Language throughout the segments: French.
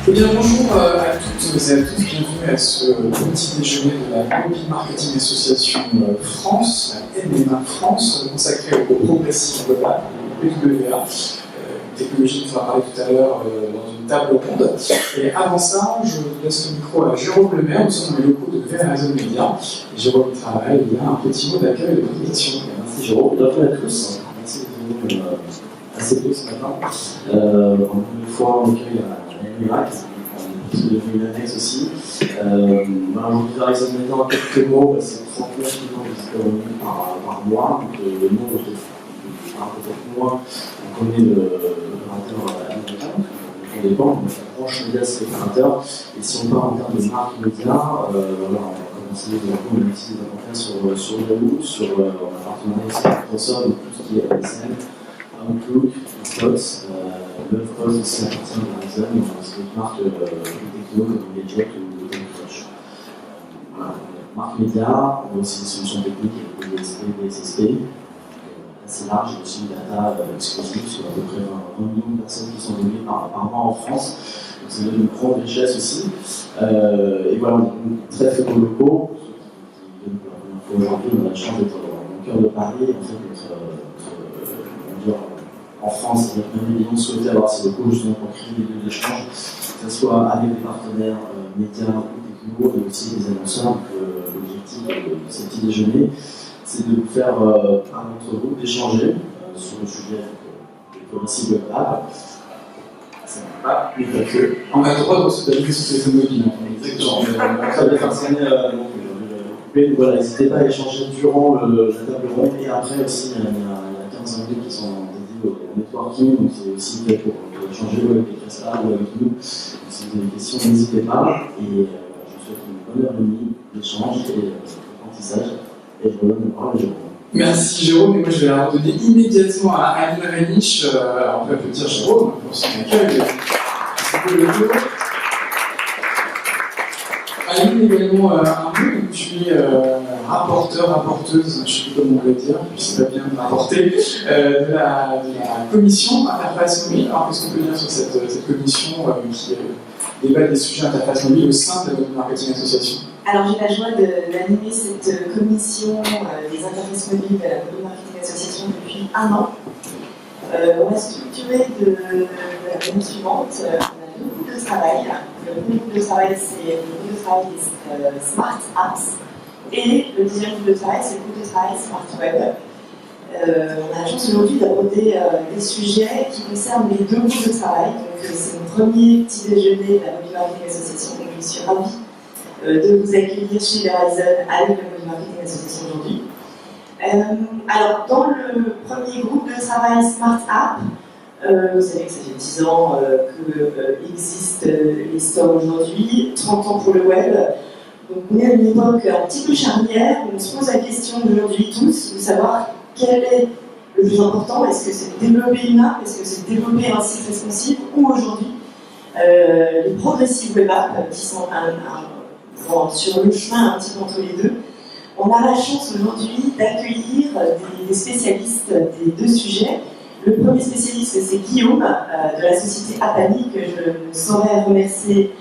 Eh bien, bonjour à toutes et à tous, bienvenue à ce petit déjeuner de la Mobile Marketing Association France, la MMA France, consacrée au progressif global, PWA, technologie dont on va parler tout à l'heure dans une table ronde. Et avant ça, je laisse le micro à Jérôme Lemaire, nous sommes dans les locaux de Verizon Media. Et Jérôme travaille, il y a un petit mot d'accueil et de présentation. Merci Jérôme, bonjour à tous. Merci d'être venus assez tôt ce matin. Encore une fois, on accueille la MMA, qui est devenue une annexe aussi. Aujourd'hui, Verizon Media en quelques mots, c'est 39 millions de visiteurs revenus par mois. Donc, le nombre peut-être moins, on connaît l'opérateur américain. On dépend, donc la branche média c'est l'opérateur. Et si on part en termes de marque média, voilà, on va commencer on utilise davantage sur Yahoo, on a partenariat avec Microsoft, donc tout ce qui est ASM, Outlook, Xbox, LovePost aussi appartient à Verizon, et on a d'autres marques techno comme Gadget ou TechCrunch. Voilà, marque média, on a aussi des solutions techniques avec des DSP, des SSP. Assez large, et aussi une data exclusive sur à peu près 20 millions de personnes qui sont données par mois en France. Donc ça donne une grande richesse aussi. Et voilà, on est très très beaux locaux. Aujourd'hui, on a la chance d'être au cœur de Paris. En fait, en France, il y a plein de millions souhaités avoir ces locaux justement pour créer des lieux d'échange, que ce soit avec des partenaires médias ou techno, et aussi des annonceurs. Donc l'objectif de ce petit déjeuner, c'est de faire un autre groupe d'échanger sur le sujet des progressives web apps. Ça n'a pas, mais pas que. On a le droit de se baser sur ses téléphones mobiles. Exactement. Ça va faire sonner donc voilà, n'hésitez pas à échanger durant la table ronde et après aussi, il y a 15 minutes qui sont dédiées au networking, donc c'est aussi fait pour échanger avec les prestataires ou avec nous. Donc, si vous avez des questions, n'hésitez pas. Et je vous souhaite une bonne heure et demie d'échange et d'apprentissage. Et je vous donne la parole à Jérôme. Merci Jérôme, et moi je vais la redonner immédiatement à Aline Renich. On peut applaudir Jérôme pour son accueil. Aline également un mot, tu es rapporteuse, je ne sais plus comment on va dire, je ne sais pas bien rapporter, de la commission Interface Mobile. Alors qu'est-ce qu'on peut dire sur cette commission qui débat des sujets interface mobile au sein de la Mobile Marketing Association? Alors j'ai la joie d'animer cette commission des interfaces mobiles de la Mobile Marketing Association depuis 1 an. On a structuré de la manière suivante. On a 2 groupes de travail. Le premier groupe de travail, c'est le groupe de travail des Smart Apps. Et le deuxième groupe de travail, c'est le groupe de travail Smart Web. On a la chance aujourd'hui d'aborder des sujets qui concernent les 2 groupes de travail. Donc c'est mon premier petit déjeuner de la Mobile Marketing Association. Donc je suis ravie de vous accueillir chez Verizon avec la Mobile Marketing Association aujourd'hui. Alors, dans le premier groupe de travail Smart App, vous savez que ça fait 10 ans qu'existent les stores aujourd'hui, 30 ans pour le web. Donc, on est à une époque un petit peu charnière où on se pose la question aujourd'hui tous de savoir quel est le plus important. Est-ce que c'est de développer une app? Est-ce que c'est de développer un site responsive? Ou aujourd'hui, les progressives web apps qui sont sur le chemin un petit peu entre les deux. On a la chance aujourd'hui d'accueillir des spécialistes des 2 sujets. Le premier spécialiste, c'est Guillaume de la société Apani, que je ne saurais remercier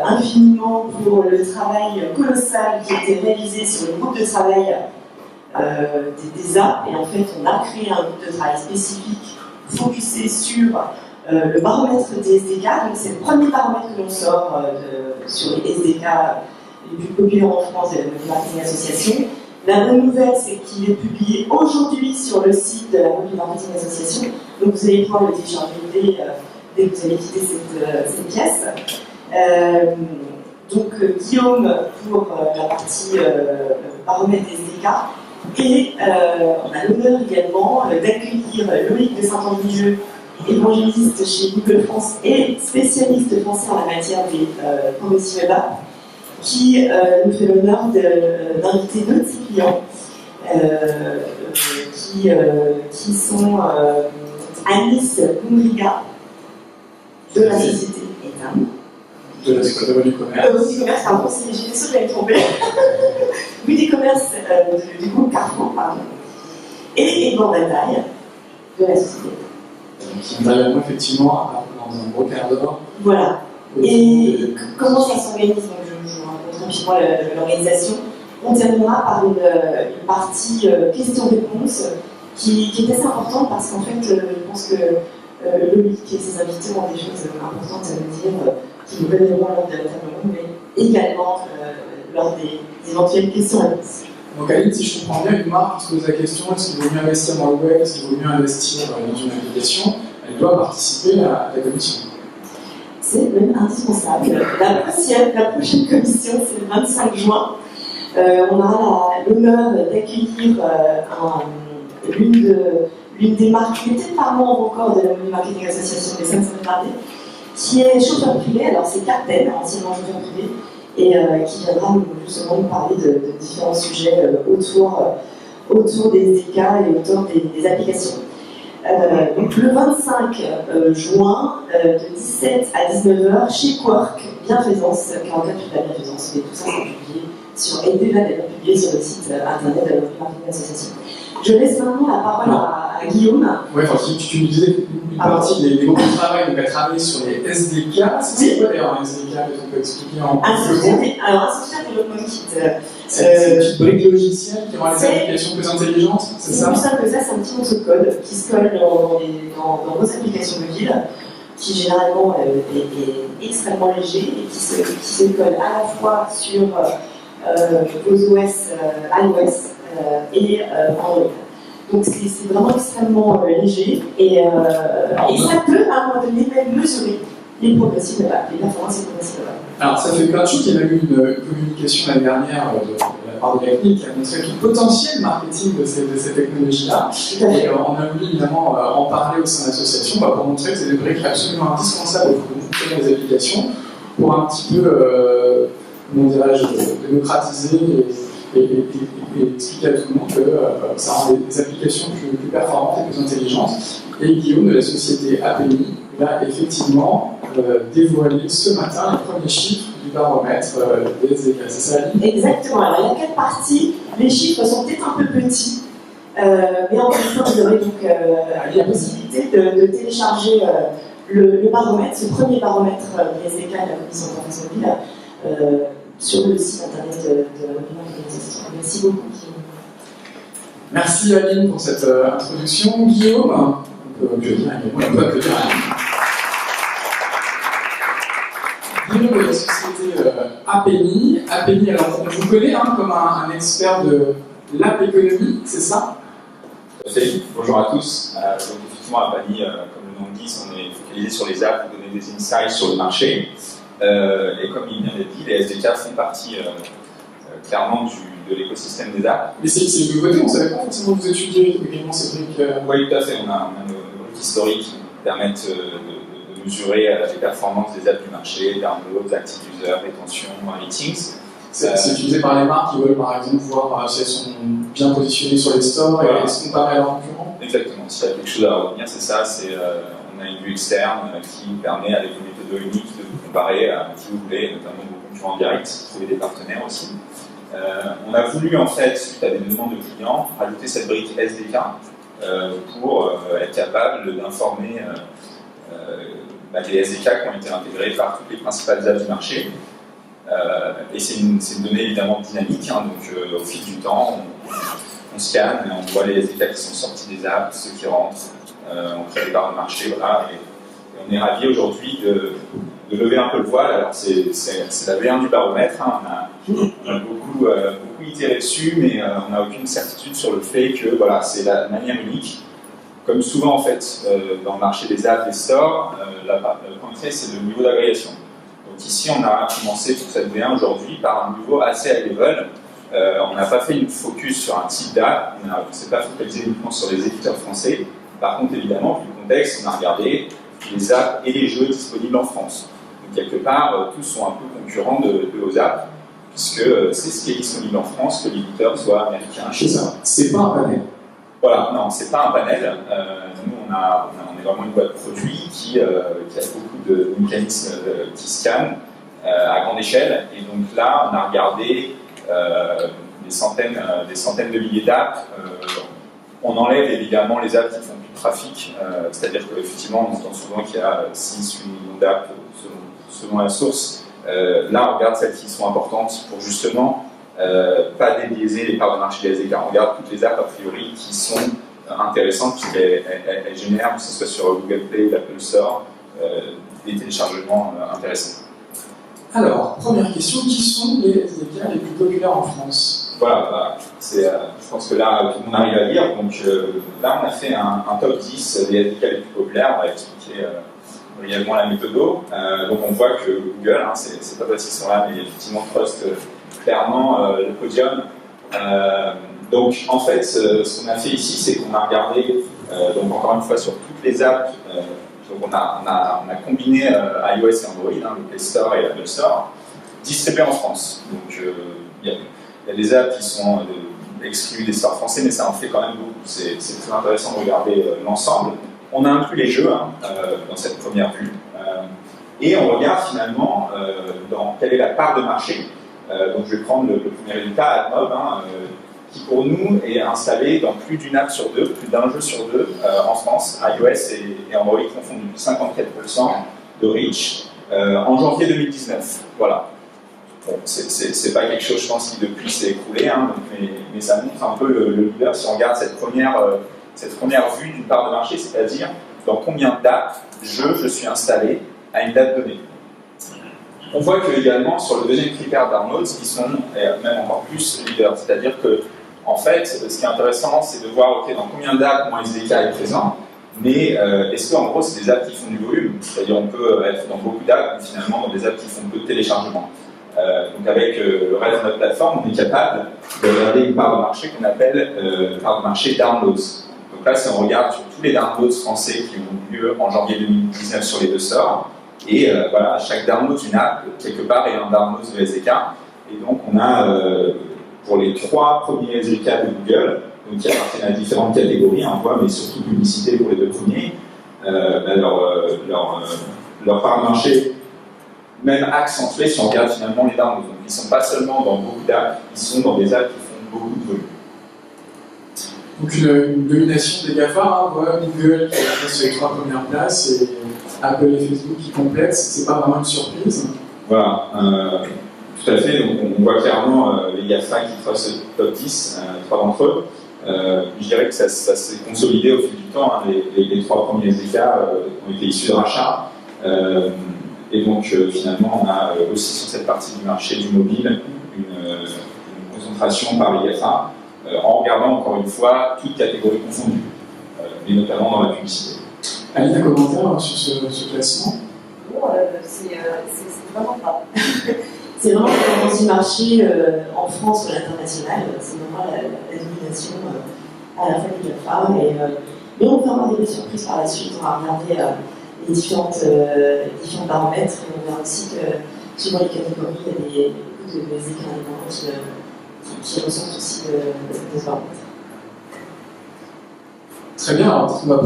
infiniment pour le travail colossal qui a été réalisé sur le groupe de travail des apps. Et en fait, on a créé un groupe de travail spécifique focusé sur le baromètre des SDK. Donc c'est le premier baromètre que l'on sort sur les SDK les plus populaires en France de la Mobile Marketing Association. La bonne nouvelle, c'est qu'il est publié aujourd'hui sur le site de la Mobile Marketing Association. Donc vous allez pouvoir le télécharger dès que vous allez quitter cette pièce. Donc Guillaume pour la partie baromètre des SDK. Et on a l'honneur également d'accueillir Loïc de Saint-André-Jeu, évangéliste chez Google France et spécialiste français en la matière des progressives web apps, qui nous fait l'honneur d'inviter 2 de ses clients qui sont Anis Goumriga de la société Etam. De la Secrétaire du Commerce. Du commerce, pardon, j'ai fait sûr que j'allais tromper. Oui, du commerce du groupe Carrefour, pardon. Et Edouard Bataille de la société. Qui est derrière moi, effectivement, dans un gros quart d'heure. Voilà. Et comment ça s'organise? Donc, je vous raconte rapidement l'organisation. On terminera par une partie questions-réponses qui est assez importante parce qu'en fait, je pense que Loïc et ses invités ont des choses importantes à nous dire qui nous révéleront lors de la table ronde, mais également lors des éventuelles questions-réponses. Donc Aline, si je comprends bien, une marque qui se pose la question est-ce qu'il vaut mieux investir dans le web, est-ce qu'il vaut mieux investir dans une application, elle doit participer à la commission. C'est même indispensable. La prochaine commission, c'est le 25 juin. On aura l'honneur d'accueillir l'une des marques qui était pas membre encore de la Money Marketing Association des 500 milliardaires, qui est chauffeur privé. Alors c'est Cartel, anciennement chauffeur privé, et qui viendra justement nous parler de différents sujets autour des SDK et autour des applications. Donc le 25 juin, de 17 à 19h, chez Quark, Bienfaisance, 44 de la Bienfaisance, mais tout ça c'est déjà publié sur le site internet de la Money Marketing Association. Je laisse maintenant la parole à Guillaume. Oui, enfin, tu nous disais une partie des groupes de travail, donc à travailler sur les SDK. C'est quoi d'ailleurs un SDK? On peut expliquer en Alors, un software développement kit. C'est une petite brique logicielle qui rend les applications plus intelligentes, c'est ça? C'est plus simple que ça, c'est un petit morceau de code qui se colle dans vos applications mobiles, qui généralement est extrêmement léger et qui se colle à la fois sur vos OS iOS et Android. Donc c'est vraiment extrêmement léger et ça peut à un moment donné même mesurer les progressives, les performances et progressives. Alors ça fait plein de choses, il y a eu une communication l'année dernière de la part de l'ACNIC qui a montré tout le potentiel marketing de ces technologies-là. Et on a voulu évidemment en parler au sein de l'association pour montrer que c'est des briques absolument indispensables pour fonctionner les applications, pour un petit peu, comment dirais-je, démocratiser et expliquer à tout le monde que ça rend des applications plus performantes et plus intelligentes. Et Guillaume de la société APMI a effectivement dévoilé ce matin les premiers chiffres du baromètre des SDK. C'est ça, Aline? Exactement. Alors il y a 4 parties. Les chiffres sont peut-être un peu petits, mais en même temps, vous aurez donc la possibilité de télécharger le baromètre, ce premier baromètre des SDK de la Commission de l'information mobile, sur le site internet de la Commission. Merci beaucoup, Guillaume. Merci Aline pour cette introduction. Guillaume, on peut applaudir Guillaume de la société APMI. APMI, alors on vous connaît comme un expert de l'app économie, c'est ça? Salut, bonjour à tous. Donc effectivement, APMI, comme le nom le dit, on est focalisé sur les apps pour donner des insights sur le marché. Et comme il vient d'être dit, les SDK font partie clairement de l'écosystème des apps. Mais c'est une nouveauté, on ne savait pas forcément que vous étudiez également ces briques. Oui, tout à fait. On a nos briques historiques qui permettent de mesurer les performances des apps du marché, downloads, active users, rétention, ratings. C'est utilisé par les marques qui veulent par exemple voir si elles sont bien positionnées sur les stores et est-ce qu'on paraît à leurs concurrents. Exactement. S'il y a quelque chose à retenir, c'est ça. On a une vue externe qui permet avec une méthode unique de vous comparer à qui vous voulez, notamment vos concurrents directs, trouver des partenaires aussi. On a voulu en fait, suite à des demandes de clients, rajouter cette brique SDK pour être capable d'informer les SDK qui ont été intégrés par toutes les principales apps du marché. Et c'est une donnée évidemment dynamique, donc au fil du temps, on scanne et on voit les SDK qui sont sortis des apps, ceux qui rentrent, on crée des parts de marché, voilà, et on est ravis aujourd'hui de lever un peu le voile. Alors c'est la V1 du baromètre, on a beaucoup itéré dessus, mais on n'a aucune certitude sur le fait que voilà, c'est la manière unique. Comme souvent en fait dans le marché des apps, des stores, le point clé c'est le niveau d'agrégation. Donc ici on a commencé pour cette V1 aujourd'hui par un niveau assez high level. On n'a pas fait une focus sur un type d'app, on ne s'est pas focalisé uniquement sur les éditeurs français. Par contre évidemment, vu le contexte, on a regardé les apps et les jeux disponibles en France. Donc quelque part, tous sont un peu concurrents de vos apps, puisque c'est ce qui est disponible en France, que l'éditeur soit américain, chinois. C'est pas un panel. Voilà, non, c'est pas un panel. Nous, on est vraiment une boîte produit qui a beaucoup de mécanismes qui scannent à grande échelle. Et donc là, on a regardé des centaines de milliers d'apps. On enlève évidemment les apps qui font plus de trafic, c'est-à-dire qu'effectivement, on entend souvent qu'il y a 6-8 millions d'apps selon la source. Là, on regarde celles qui sont importantes pour justement pas débiaiser les parts de marché des SDK. On regarde toutes les apps a priori qui sont intéressantes puisqu'elles génèrent, que ce soit sur Google Play ou l'Apple Store, des téléchargements intéressants. Alors, première question, qui sont les SDK les plus populaires en France? Voilà, je pense que là, tout le monde arrive à lire. Donc là, on a fait un top 10 des SDK les plus populaires. On va expliquer brièvement la méthode. Donc on voit que Google, hein, c'est pas parce qu'ils sont là, mais effectivement Trust clairement le podium. Donc en fait, ce qu'on a fait ici, c'est qu'on a regardé, donc encore une fois, sur toutes les apps. Donc on a combiné iOS et Android, hein, le Play Store et l'Apple Store, distribués en France. Donc il y a des apps qui sont exclues des stores français, mais ça en fait quand même beaucoup. C'est très intéressant de regarder l'ensemble. On a inclus les jeux dans cette première vue. Et on regarde finalement dans quelle est la part de marché. Donc je vais prendre le premier résultat, AdMob, qui pour nous est installé dans plus d'une app sur deux, plus d'un jeu sur deux en France, iOS et Android confondus, 54% de reach en janvier 2019. Voilà. Bon, c'est pas quelque chose, je pense, qui depuis s'est écroulé, hein, mais ça montre un peu le leader. Si on regarde cette première vue d'une part de marché, c'est-à-dire dans combien d'apps je suis installé à une date donnée. On voit que également sur le deuxième critère downloads, ils sont même encore plus leaders, c'est-à-dire que en fait, ce qui est intéressant, c'est de voir dans combien d'apps mon SDK est présent, mais est-ce qu'en gros, c'est des apps qui font du volume? C'est-à-dire on peut être dans beaucoup d'apps, mais finalement dans des apps qui font peu de téléchargement. Donc avec le reste de notre plateforme, on est capable de regarder une part de marché qu'on appelle part de marché downloads. Donc là, si on regarde sur tous les downloads français qui ont eu lieu en janvier 2019 sur les deux stores, et voilà, chaque download d'une app, quelque part, est un download de SDK. Et donc on a pour les 3 premiers SDK de Google, donc qui appartiennent à différentes catégories, on voit, mais surtout publicité pour les 2 premiers, leur part de marché, même accentuée si on regarde finalement les downloads. Donc ils ne sont pas seulement dans beaucoup d'apps, ils sont dans des apps qui font beaucoup de volume. Donc une domination des GAFA, hein, voilà, Google qui est sur les 3 premières places et Apple et Facebook qui complètent, c'est pas vraiment une surprise. Voilà, tout à fait. Donc on voit clairement les GAFA qui font ce top 10, 3 d'entre eux. Je dirais que ça s'est consolidé au fil du temps. Hein. Les 3 premiers SDK ont été issus de rachats. Et donc finalement, on a aussi sur cette partie du marché du mobile une concentration par les GAFA. En regardant encore une fois toutes catégories confondues, mais notamment dans la publicité. Aline, un commentaire sur ce classement? Bon, c'est vraiment pas. C'est vraiment la tendance du marché en France ou à l'international, c'est vraiment la domination à la fois des GAFA. Mais on peut avoir des surprises par la suite, on va regarder les différents paramètres et on verra aussi que suivant les catégories, il y a beaucoup de SDK indépendants qui ressentent aussi des paramètres. Très bien, alors on va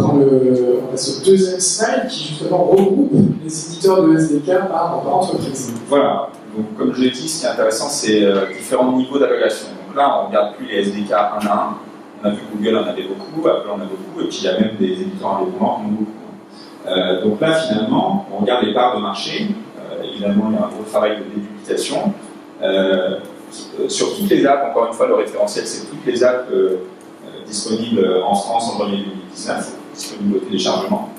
passer au deuxième slide qui justement regroupe les éditeurs de SDK par entreprise. Voilà, donc comme je l'ai dit, ce qui est intéressant, c'est différents niveaux d'agrégation. Donc là, on ne regarde plus les SDK un à un. On a vu Google en avait beaucoup, Apple en a beaucoup, et puis il y a même des éditeurs indépendants qui en ont beaucoup. Donc là, finalement, on regarde les parts de marché. Évidemment, il y a un gros travail de déduplication. Sur toutes les apps, encore une fois, le référentiel, c'est toutes les apps disponibles en France en janvier 2019, disponibles au téléchargement.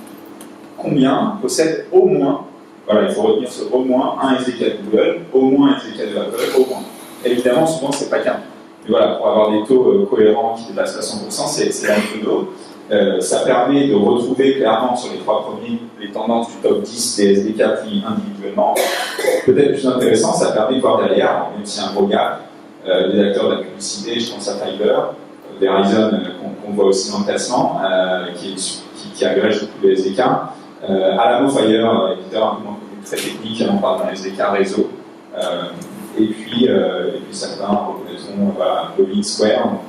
Combien possèdent au moins, voilà, il faut retenir ce au moins, un SDK de Google, au moins un SDK de Apple, au moins. Évidemment, souvent, c'est pas qu'un. Mais voilà, pour avoir des taux cohérents qui dépassent la 100%, c'est la méthode. Ça permet de retrouver clairement sur les 3 premiers les tendances du top 10 des SDK pris individuellement. Peut-être plus intéressant, ça permet de voir derrière, même s'il y a un gros gap, des acteurs de la publicité, je pense à Fiverr, Verizon, qu'on voit aussi dans le classement, qui agrège beaucoup de SDK. Alamo Fire, éditeur un peu très technique, on parle d'un SDK réseau. Et puis certains reconnaîtront Login Square, donc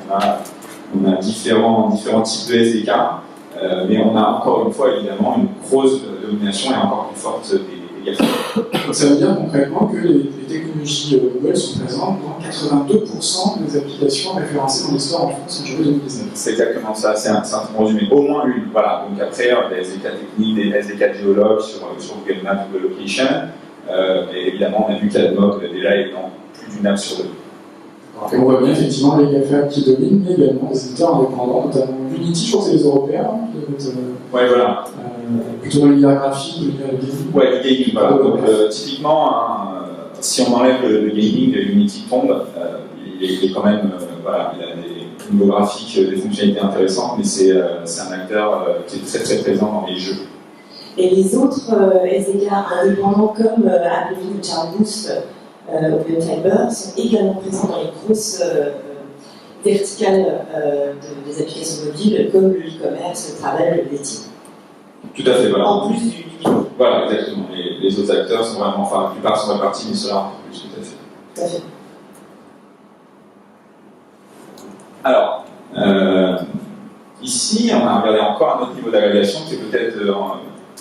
on a différents types de SDK, mais on a encore une fois évidemment une grosse domination et encore plus forte des GAFA. Donc ça veut dire concrètement que les technologies Google sont présentes dans 82% des applications référencées dans les stores en France en janvier 2019. C'est exactement ça, c'est un résumé. Au moins une, voilà. Donc après, des SDK techniques, des SDK géologues sur Google Maps, Google Location, Et évidemment, on a vu qu'AdMob déjà est dans plus d'une app sur deux. Et on voit bien effectivement les GAFA qui dominent, mais également les éditeurs indépendants, notamment Unity, je crois que c'est les Européens, Ouais, voilà. Plutôt dans l'univers graphique, dans l'univers du gaming. Ouais, du gaming, voilà. Donc, typiquement, si on enlève le gaming, Unity tombe, il est quand même, voilà, il a des niveaux graphiques, des fonctionnalités intéressantes, mais c'est un acteur qui est très très présent dans les jeux. Et les autres SDK indépendants comme Apple Charboost, OpenFiber sont également présents dans les grosses verticales des applications mobiles comme le e-commerce, le travel, le dating. Tout à fait, voilà. En plus du niveau. Voilà, exactement. Les autres acteurs sont vraiment, enfin, la plupart sont répartis, mais ceux-là un peu plus, tout à fait. Tout à fait. Alors, ici, on a regardé encore un autre niveau d'agrégation qui est peut-être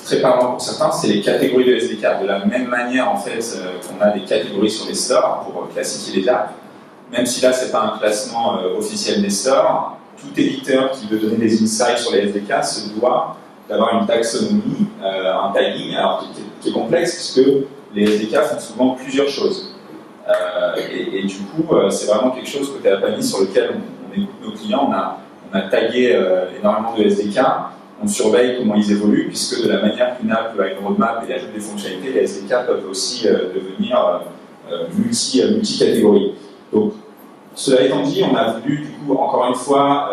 très parlant pour certains, c'est les catégories de SDK. De la même manière, en fait, qu'on a des catégories sur les stores pour classifier les apps, même si là, ce n'est pas un classement officiel des stores, tout éditeur qui veut donner des insights sur les SDK se doit d'avoir une taxonomie, un tagging, alors qui est complexe, puisque les SDK font souvent plusieurs choses. Et du coup, c'est vraiment quelque chose côté Apami sur lequel on écoute nos clients. On a tagué énormément de SDK, on surveille comment ils évoluent, puisque de la manière qu'une app a une roadmap et ajoute des fonctionnalités, les SDK peuvent aussi devenir multi-catégories. Donc, cela étant dit, on a voulu, du coup, encore une fois,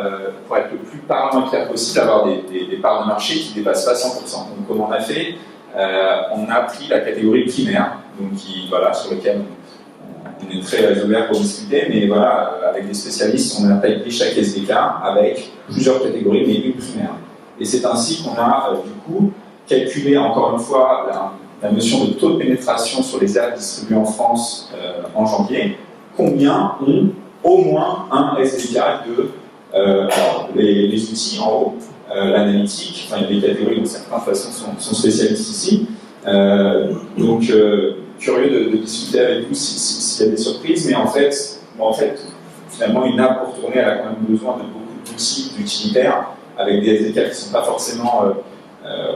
pour être le plus parlant et clair possible, avoir des parts de marché qui ne dépassent pas 100%. Donc, comme on a fait, on a pris la catégorie primaire, donc voilà, sur laquelle on est très ouvert pour discuter, mais voilà, avec des spécialistes, on a taillé chaque SDK avec plusieurs catégories, mais une primaire. Et c'est ainsi qu'on a, du coup, calculé, encore une fois, la notion de taux de pénétration sur les apps distribuées en France en janvier. Combien ont au moins un SDK de les outils en haut, l'analytique, enfin, il y a des catégories dont certains de toute façon sont spécialistes ici. Donc, curieux de discuter avec vous s'il y a des surprises, mais en fait, finalement, une app pour tourner, elle a quand même besoin de beaucoup d'outils utilitaires, avec des SDK qui ne sont pas forcément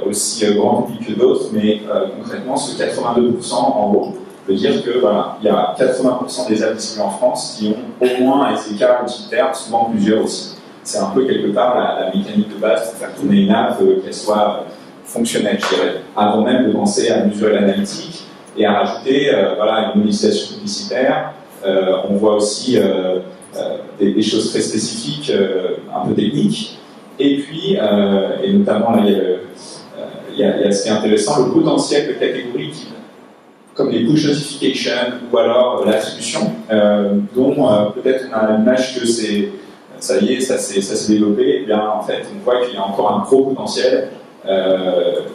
aussi grands publics que d'autres, mais concrètement, ce 82% en haut veut dire que voilà, il y a 80% des apps distribuées en France qui ont au moins un SDK utilitaire, souvent plusieurs aussi. C'est un peu quelque part la mécanique de base pour faire tourner une app, qu'elle soit fonctionnelle, je dirais, avant même de penser à mesurer l'analytique et à rajouter voilà, une monétisation publicitaire. On voit aussi des choses très spécifiques, un peu techniques. Et puis, et notamment, là, il y a ce qui est intéressant, le potentiel de catégories qui, comme les push notifications ou alors l'attribution, dont peut-être on a l'image que ça y est, ça s'est développé. Eh bien, en fait, on voit qu'il y a encore un gros potentiel.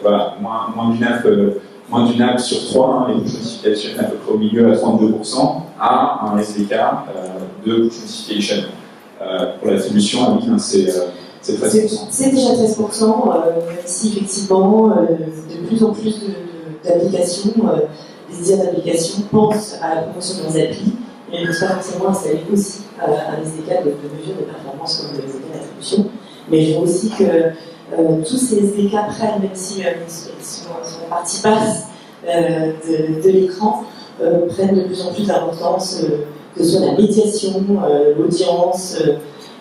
Voilà, moins d'une app sur 3, les push notifications à peu près au milieu à 32%, à un SDK de push notification. Pour l'attribution, à Wien, c'est 13%. C'est déjà 13%, même si effectivement, de plus en plus d'applications, les éditeurs d'applications pensent à la promotion de leurs applis, mais ne peuvent pas forcément installer aussi un SDK de mesure de performance comme le SDK d'attribution. Mais je vois aussi que tous ces SDK prennent, même si ils sont sur la partie basse de l'écran, prennent de plus en plus d'importance, que ce soit la médiation, l'audience,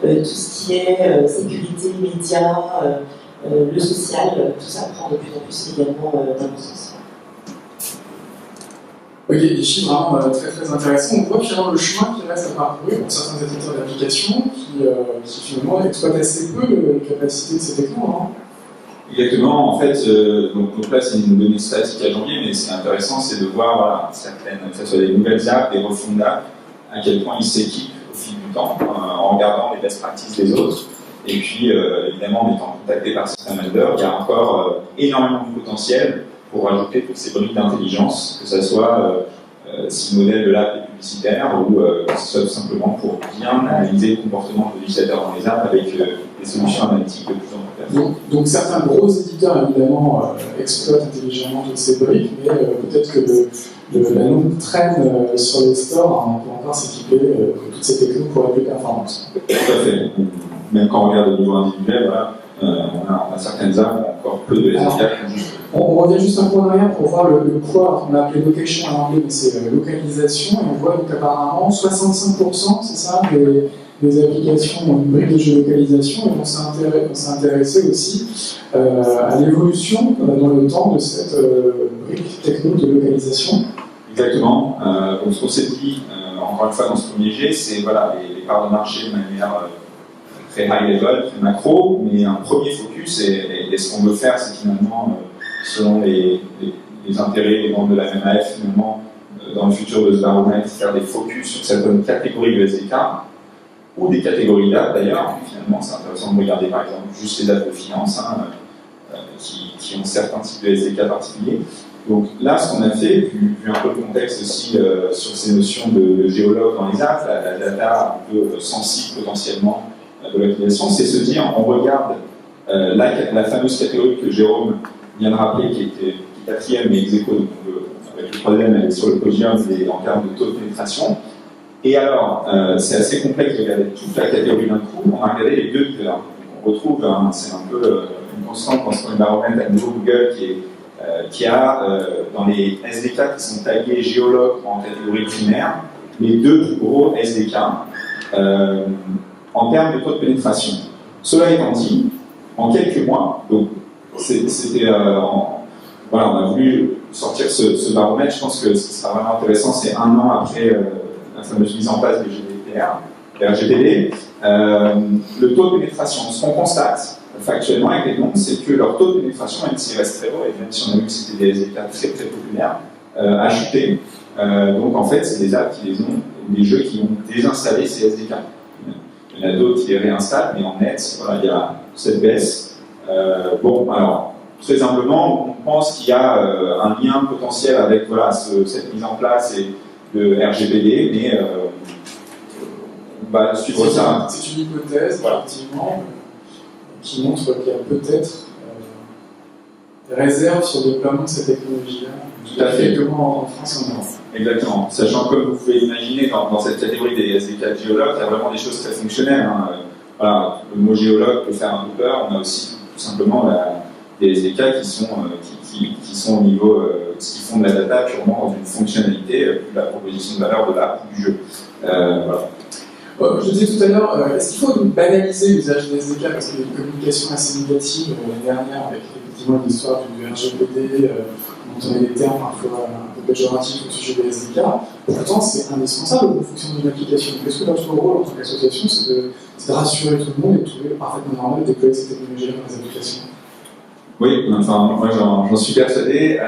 tout ce qui est sécurité, médias, le social, tout ça prend de plus en plus également d'importance. Ok, des chiffres vraiment très très intéressants. On voit finalement le chemin qui reste à parcourir pour certains éditeurs d'applications qui finalement exploitent assez peu les capacités de ces technos. Hein. Exactement, en fait, donc là c'est une donnée statique à janvier, mais ce qui est intéressant c'est de voir voilà, certaines, que ce soit des nouvelles apps, des refonds d'apps, à quel point ils s'équipent au fil du temps, en regardant les best practices des autres. Et puis, évidemment, en étant contacté par certains vendors, il y a encore énormément de potentiel pour rajouter toutes ces briques d'intelligence, que ce soit si le modèle de l'app est publicitaire ou que ce soit tout simplement pour bien analyser le comportement de l'utilisateur dans les apps avec des solutions analytiques de plus en plus performantes. Donc certains gros éditeurs, évidemment, exploitent intelligemment toutes ces briques, mais peut-être que la longue traîne sur les stores pour encore s'équiper de toutes ces technos pour être plus performantes. Tout à fait. Même quand on regarde au niveau individuel, voilà, on a certaines apps, encore peu de SDK. On revient juste un peu en arrière pour voir le poids, on l'a appelé location en anglais, mais c'est localisation, et on voit donc apparemment 65%, c'est ça, des applications ont une brique de géolocalisation, et on s'est intéressé aussi à l'évolution dans le temps de cette brique techno de localisation. Exactement. Donc ce qu'on s'est dit, encore une fois dans ce premier jet, c'est voilà, les parts de marché de manière très high level, très macro, mais un premier focus, et ce qu'on veut faire, c'est finalement, selon les intérêts des membres de la MMAF, finalement, dans le futur de ce baromètre, faire des focus sur certaines catégories de SDK, ou des catégories d'app d'ailleurs. Finalement, c'est intéressant de regarder par exemple juste les apps de finance, qui ont certains types de SDK particuliers. Donc là, ce qu'on a fait, vu un peu le contexte aussi sur ces notions de géologue dans les apps, la data un peu sensible potentiellement de l'application, c'est se dire, on regarde la fameuse catégorie que Jérôme vient de rappeler, qui était quatrième mais ex aequo, donc avec le troisième, elle est sur le podium en termes de taux de pénétration. Et alors, c'est assez complexe de regarder toute la catégorie d'un coup, on a regardé les deux leaders. On retrouve, c'est un peu une constante dans ce qu'on baromètre à niveau Google qui a dans les SDK qui sont tagués géologues en catégorie primaire, les deux plus gros SDK en termes de taux de pénétration. Cela étant dit, en quelques mois, donc c'était voilà, on a voulu sortir ce baromètre. Je pense que ce qui sera vraiment intéressant, c'est un an après la fameuse mise en place du RGPD, le taux de pénétration. Ce qu'on constate factuellement avec les noms, c'est que leur taux de pénétration, même s'il reste très haut, et même si on a vu que c'était des SDK très très populaires, a chuté. Donc en fait, c'est des apps qui les ont, des jeux qui ont désinstallé ces SDK. Il y en a d'autres qui les réinstallent, mais en net, voilà, il y a cette baisse. Bon, alors, très simplement, on pense qu'il y a un lien potentiel avec voilà, cette mise en place de RGPD, mais on va suivre ça. C'est une hypothèse, voilà, effectivement, qui montre qu'il y a peut-être des réserves sur le déploiement de cette technologie-là. Tout à fait. Comment en France on en est. Exactement. Sachant que, comme vous pouvez imaginer, dans cette catégorie des SDK géologues, il y a vraiment des choses très fonctionnelles. Voilà, le mot géologue peut faire un peu peur. On a aussi tout simplement des SDK qui sont au niveau, qui font de la data purement dans une fonctionnalité, de la proposition de valeur de l'app ou du jeu. Voilà. Je disais tout à l'heure, est-ce qu'il faut banaliser l'usage des SDK parce qu'il y a une communication assez négative l'année dernière avec effectivement l'histoire du RGPD, dont on a des termes parfois un peu péjoratifs au sujet des SDK. Pourtant, c'est indispensable au fonctionnement d'une application. Est-ce que notre rôle en tant qu'association, c'est de rassurer tout le monde et de trouver parfaitement normal de déployer ces technologies dans les applications? Oui, enfin, moi j'en suis persuadé.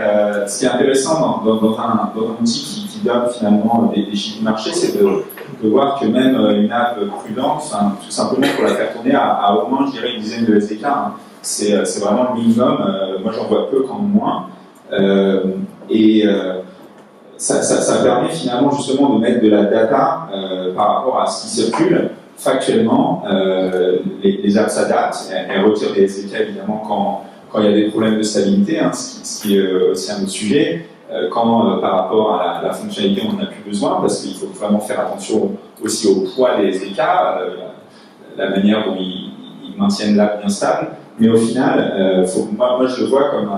Ce qui est intéressant dans un outil qui donne finalement des chiffres de marché, c'est de voir que même une app prudente, tout simplement pour la faire tourner à au moins, je dirais, une dizaine de SDK, c'est vraiment le minimum. Moi j'en vois peu quand même moins. Ça permet finalement justement de mettre de la data par rapport à ce qui circule. Factuellement, les apps s'adaptent, elles retirent des SDK évidemment quand il y a des problèmes de stabilité, ce qui est aussi un autre sujet, quand par rapport à la fonctionnalité on n'en a plus besoin, parce qu'il faut vraiment faire attention aussi au poids des SDK, la manière dont ils maintiennent l'app bien stable, mais au final, moi je le vois comme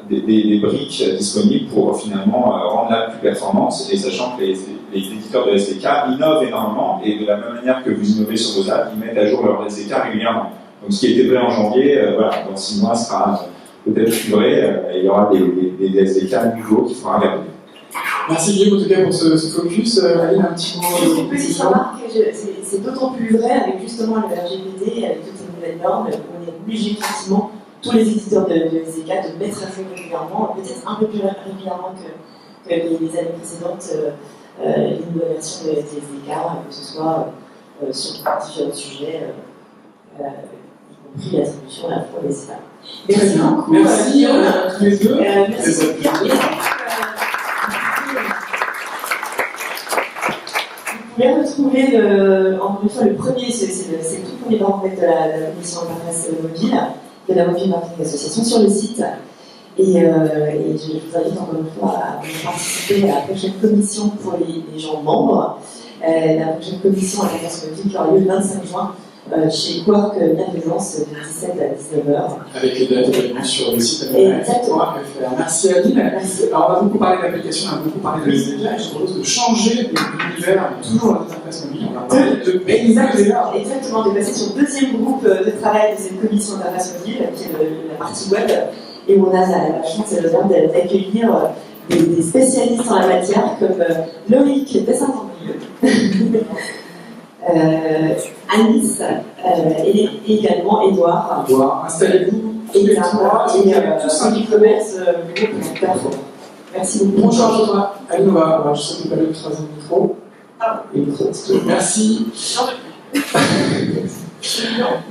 des briques disponibles pour finalement rendre l'app plus performante, et sachant que les éditeurs de SDK innovent énormément, et de la même manière que vous innovez sur vos apps, ils mettent à jour leurs SDK régulièrement. Donc ce qui était vrai en janvier, voilà, dans 6 mois sera peut-être plus vrai, et il y aura des SDK nouveaux qu'il faudra regarder. Merci Guillaume en tout cas pour ce focus. Aline, un petit mot. Une petite remarque, c'est d'autant plus vrai avec justement le RGPD, avec toutes ces nouvelles normes, on est obligé effectivement, tous les éditeurs de SDK, de mettre à jour régulièrement, peut-être un peu plus régulièrement que les années précédentes, les nouvelles versions de SDK, que ce soit sur différents sujets. Y compris l'attribution à la fois des étapes. Merci beaucoup. Merci tous les deux. Merci beaucoup. Vous pouvez retrouver encore une fois le premier, c'est le tout premier baromètre de la commission interface mobile, de la Mobile Marketing Association sur le site. Et je vous invite encore une fois à participer à la prochaine commission pour les gens membres. La prochaine commission interface mobile qui aura lieu le 25 juin. chez Quark Bienveillance de 17 à 19h. Avec les dates également sur le site Exactement. Merci Aline. Merci. Alors on a beaucoup parlé d'applications, on a beaucoup parlé de médias, et je propose de changer d'univers, mais toujours dans l'interface mobile. On va parler de paysages. Exactement, de passer sur le deuxième groupe de travail de cette commission d'interface mobile, qui est la partie web, et où on a la chance et l'honneur d'accueillir des spécialistes en la matière, comme Loïc de Saint-André, Alice et également Edouard. Installez-vous tous Et les trois, et tous un e-commerce du groupe Carrefour. Merci beaucoup. Bonjour à toi. Aline, on va juste récupérer le troisième micro. Merci.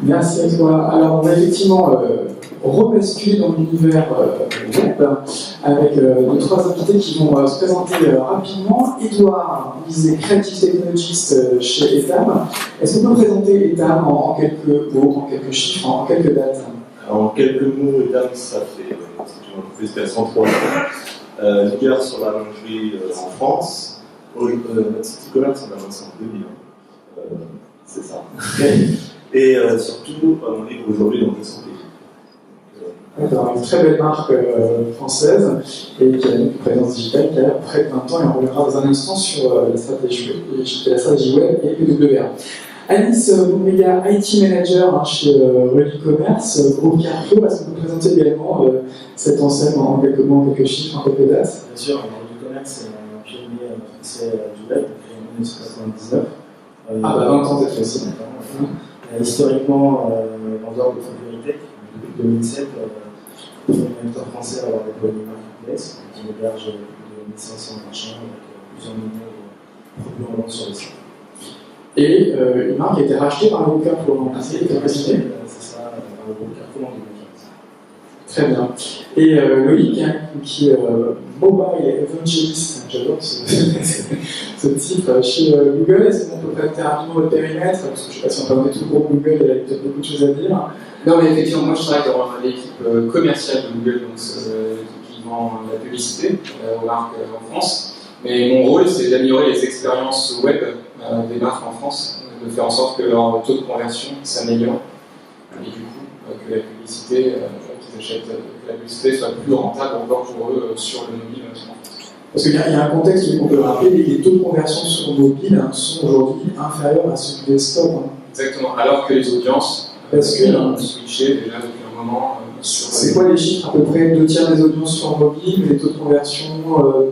Merci à toi. Alors, on va effectivement rebasculer dans l'univers web avec nos trois invités qui vont se présenter rapidement. Edouard, il est Creative Technologist chez Etam. Est-ce qu'on peut présenter Etam en quelques mots, en quelques chiffres, en quelques dates? Alors, en quelques mots, Etam, ça fait une entreprise qui a 103 ans, leader sur la lingerie en France. Notre site e-commerce, on l'a lancé en 2001. C'est ça. Et surtout, on livre aujourd'hui dans 200 pays. D'accord, une très belle marque française et qui a une présence digitale qui a près de 20 ans, et on reviendra dans un instant sur la stratégie web et PWA. Alice Boumega, IT Manager chez Relais Commerce, groupe Carrefour, est-ce que vous présentez également cette enseigne en quelques mots, en quelques chiffres, en quelques dates? Bien sûr, Relais Commerce est un pionnier français du web, créé en 1999. Ah bah 20 ans cette fois-ci. Historiquement, vendeur de sécurité, depuis 2007, le premier acteur français à avoir déployé Marketplace, qui héberge plus de 1500 marchands avec plusieurs millions de produits en vente sur le site. Et une marque qui a été rachetée par le groupe Carrefour en passé, capacité. C'est ça, par le groupe Carrefour en 2015. Très bien. Et Loïc, qui est Mobile Evangelist, j'adore ce titre, chez Google. Est-ce qu'on peut présenter rapidement votre périmètre? Parce que je ne sais pas si on peut présenter tout le groupe Google, il y a peut-être beaucoup de choses à dire. Non, mais effectivement, moi je travaille dans l'équipe commerciale de Google, donc qui vend la publicité aux marques en France. Mais mon rôle, c'est d'améliorer les expériences web des marques en France, de faire en sorte que leur taux de conversion s'améliore et du coup que la publicité, qu'ils achètent, que la publicité soit plus rentable encore pour eux sur le mobile en France. Parce qu'il y a un contexte qu'on peut le rappeler, les taux de conversion sur mobile sont aujourd'hui inférieurs à ceux du desktop. Exactement, alors que les audiences ont switché déjà depuis un moment sur. C'est quoi les chiffres? À peu près 2/3 des audiences sur mobile, les taux de conversion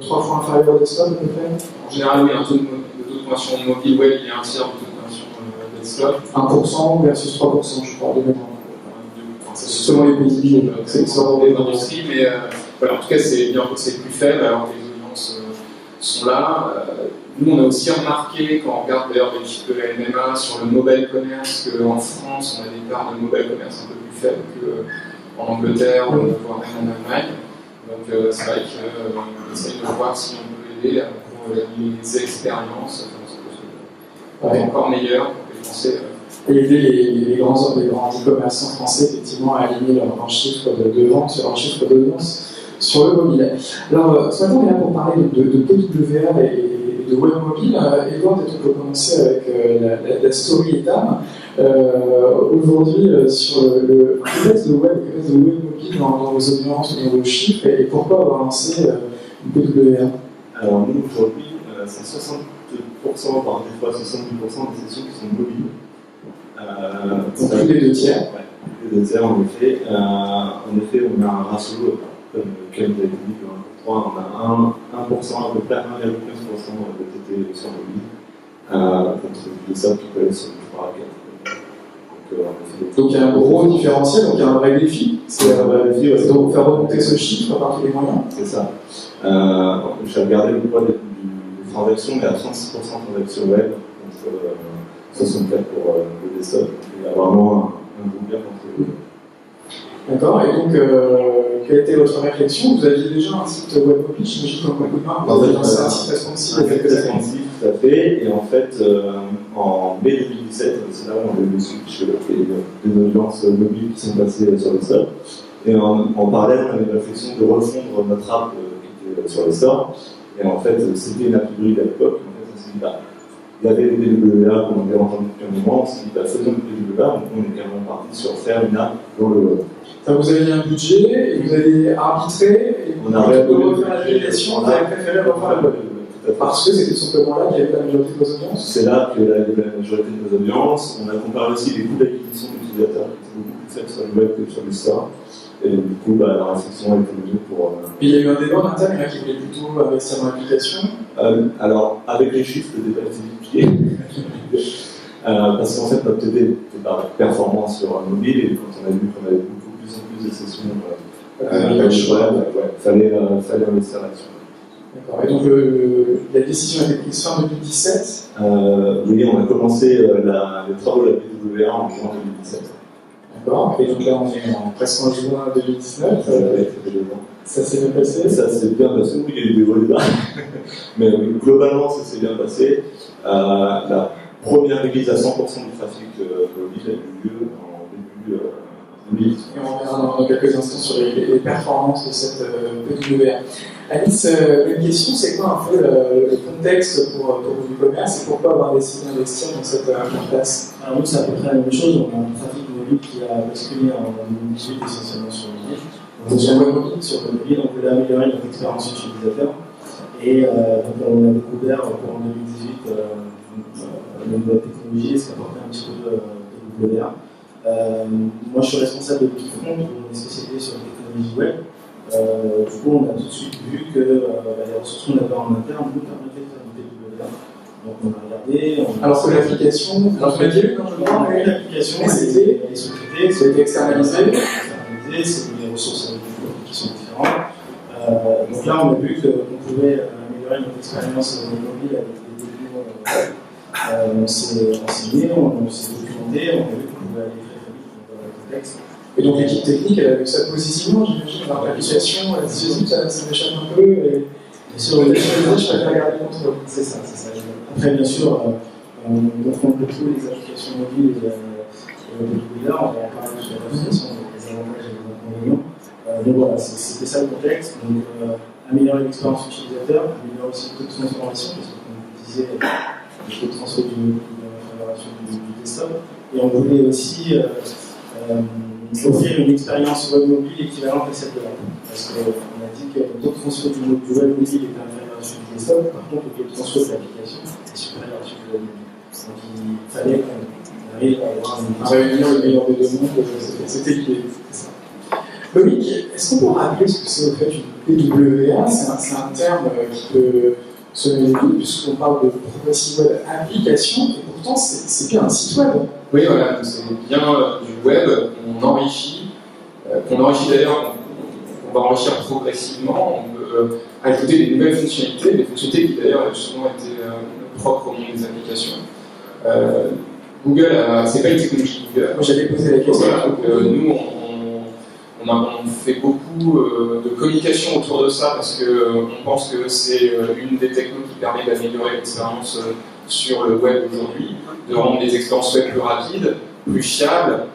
3 fois inférieurs au desktop à peu près? En général, oui, un taux de conversion mobile web, il est un tiers du taux de conversion desktop. 1% versus 3%, je crois, de mémoire. C'est selon les pays, c'est selon les industries, mais voilà, en tout cas, c'est plus faible alors que les audiences sont là. Nous, on a aussi remarqué, quand on regarde d'ailleurs les chiffres de la MMA sur le mobile commerce, qu'en France, on a des parts de mobile commerce un peu plus faibles qu'en Angleterre, voire même en Allemagne. Donc, c'est vrai qu'on essaye de voir si on peut aider pour les expériences, encore meilleures pour que les Français. Et aider les grands e-commerçants français effectivement à aligner leurs chiffres de vente sur leurs chiffres d'audience sur le mobile. Alors, ce matin, on est là pour parler de PWA et de web mobile. Edouard, peut-être on peut commencer avec la story Etam. Aujourd'hui, sur le contexte de web mobile dans vos audiences, dans vos chiffres, et pourquoi avoir lancé une PWA? Alors, nous, aujourd'hui, c'est 60%, voire des fois 70% des sessions qui sont mobiles. Donc plus des 2/3. Ouais, plus des 2/3 en effet. En effet, on a un ratio, comme vous avez dit, on a 1% à peu près, 1,15% de TT sur mobile, contre des sommes qui peuvent être sur 3 à 4. Donc il y a un gros différentiel, donc il y a un vrai défi. C'est donc faire remonter ce chiffre par tous les moyens. C'est ça. J'ai regardé le poids des transactions, mais à 36% de transactions web, contre 64 pour le desktop. Donc il y a vraiment un bon gap entre les deux. D'accord, et donc quelle était votre réflexion? Vous aviez déjà un site web mobile, j'imagine, comme beaucoup de marques. Vous avez lancé un site responsive il y a quelques années. Tout à fait, et en fait, en mai 2017, c'est là où on a eu le switch des audiences mobiles qui sont passées sur le store. Et en parallèle, on avait une réflexion de refondre notre app qui était sur le store. Et en fait, c'était une app hybride à l'époque. En fait, on s'est dit, il y avait les PWA qu'on avait entendu depuis un moment, on s'est dit, faisons le PWA, donc on est carrément parti sur faire une app dans le web. Vous avez un budget, et vous avez arbitré, et On a refaire l'application, vous avez préféré refaire le web. Parce que c'était tout simplement là qu'il y avait la majorité de vos audiences. C'est là qu'il y avait la majorité de nos audiences. On a comparé aussi les coûts d'acquisition d'utilisateurs qui étaient beaucoup plus faibles sur le web que sur le store. Et du coup, la réflexion a été menée pour. Mais il y a eu un débat en interne, il y en a qui voulaient plutôt investir dans l'application. Alors, avec les chiffres, le débat était vite plié. Parce qu'en fait, notre TD était pas performant sur un mobile, et quand on a vu qu'on avait beaucoup plus en plus de sessions, fallait investir là-dessus. D'accord. Et donc, la décision a été prise fin 2017. Oui, on a commencé les travaux de la PWA en juin 2017. D'accord. Et donc là, on est presque en juin 2019. Ça s'est bien passé? Ça s'est bien passé, oui, il y a eu des hauts et des bas. Mais globalement, ça s'est bien passé. La première release à 100% du trafic mobile a eu lieu en début 2018. Et on reviendra dans quelques instants sur les performances de cette PWA. Alice, une question, c'est quoi un peu le contexte pour vos e-commerce et pourquoi avoir décidé d'investir dans cette interface? Alors nous, c'est à peu près la même chose. On a un trafic mobile qui a basculé en 2018 essentiellement sur mobile. Donc sur mobile, on voulait améliorer notre expérience utilisateur. Et donc on a découvert en 2018 une nouvelle technologie, ce qu'apportait un petit peu PWA. Moi, je suis responsable de l'équipe front, on est spécialisé sur les technologies web. Du coup, on a tout de suite vu que les ressources qu'on avait en interne nous permettaient de faire du PWA. Donc, on a regardé. Alors, c'est l'application, l'application, elle est sous-traitée, c'est externalisé. C'est des ressources qui sont différentes. Donc là, on a vu qu'on pouvait améliorer notre expérience mobile avec des technos. On s'est renseigné, on s'est documenté, on a vu qu'on pouvait aller très vite dans le contexte. Et donc l'équipe technique, elle a vu ça positivement, j'imagine, dans l'application, elle se dit, ça m'échappe un peu, et sur le déchet, je préfère garder le contrôle. C'est ça. Après, bien sûr, on confronte beaucoup les applications mobiles et le PWA, on va en parler sur l'application, les avantages et les inconvénients. Donc voilà, c'était ça le contexte. Donc, améliorer l'expérience utilisateur, améliorer aussi le taux de transformation, parce que comme vous disiez, le taux de transfert de l'information du desktop. Et on voulait aussi offrir une expérience web mobile équivalente à celle de l'app. Parce qu'on a dit que le taux de transfert du web mobile était inférieur à celui du desktop, par contre, le taux de transfert de l'application est supérieur à celui du web mobile. Donc il fallait qu'on arrive à avoir à réunir le meilleur des deux mondes, c'était l'idée. Loïc, est-ce qu'on peut rappeler ce que c'est au fait une PWA? C'est un terme qui peut se mêler tout, puisqu'on parle de Progressive Web Application, et pourtant c'est bien un site web. Oui, voilà, c'est bien du web qu'on enrichit d'ailleurs, on va enrichir progressivement, on peut ajouter des nouvelles fonctionnalités, des fonctionnalités qui d'ailleurs ont souvent été propres au monde des applications. Google, c'est pas une technologie Google. Moi j'avais posé la question. Voilà, donc, nous, on fait beaucoup de communication autour de ça parce qu'on pense que c'est une des technos qui permet d'améliorer l'expérience sur le web aujourd'hui, de rendre les expériences web plus rapides, plus fiables,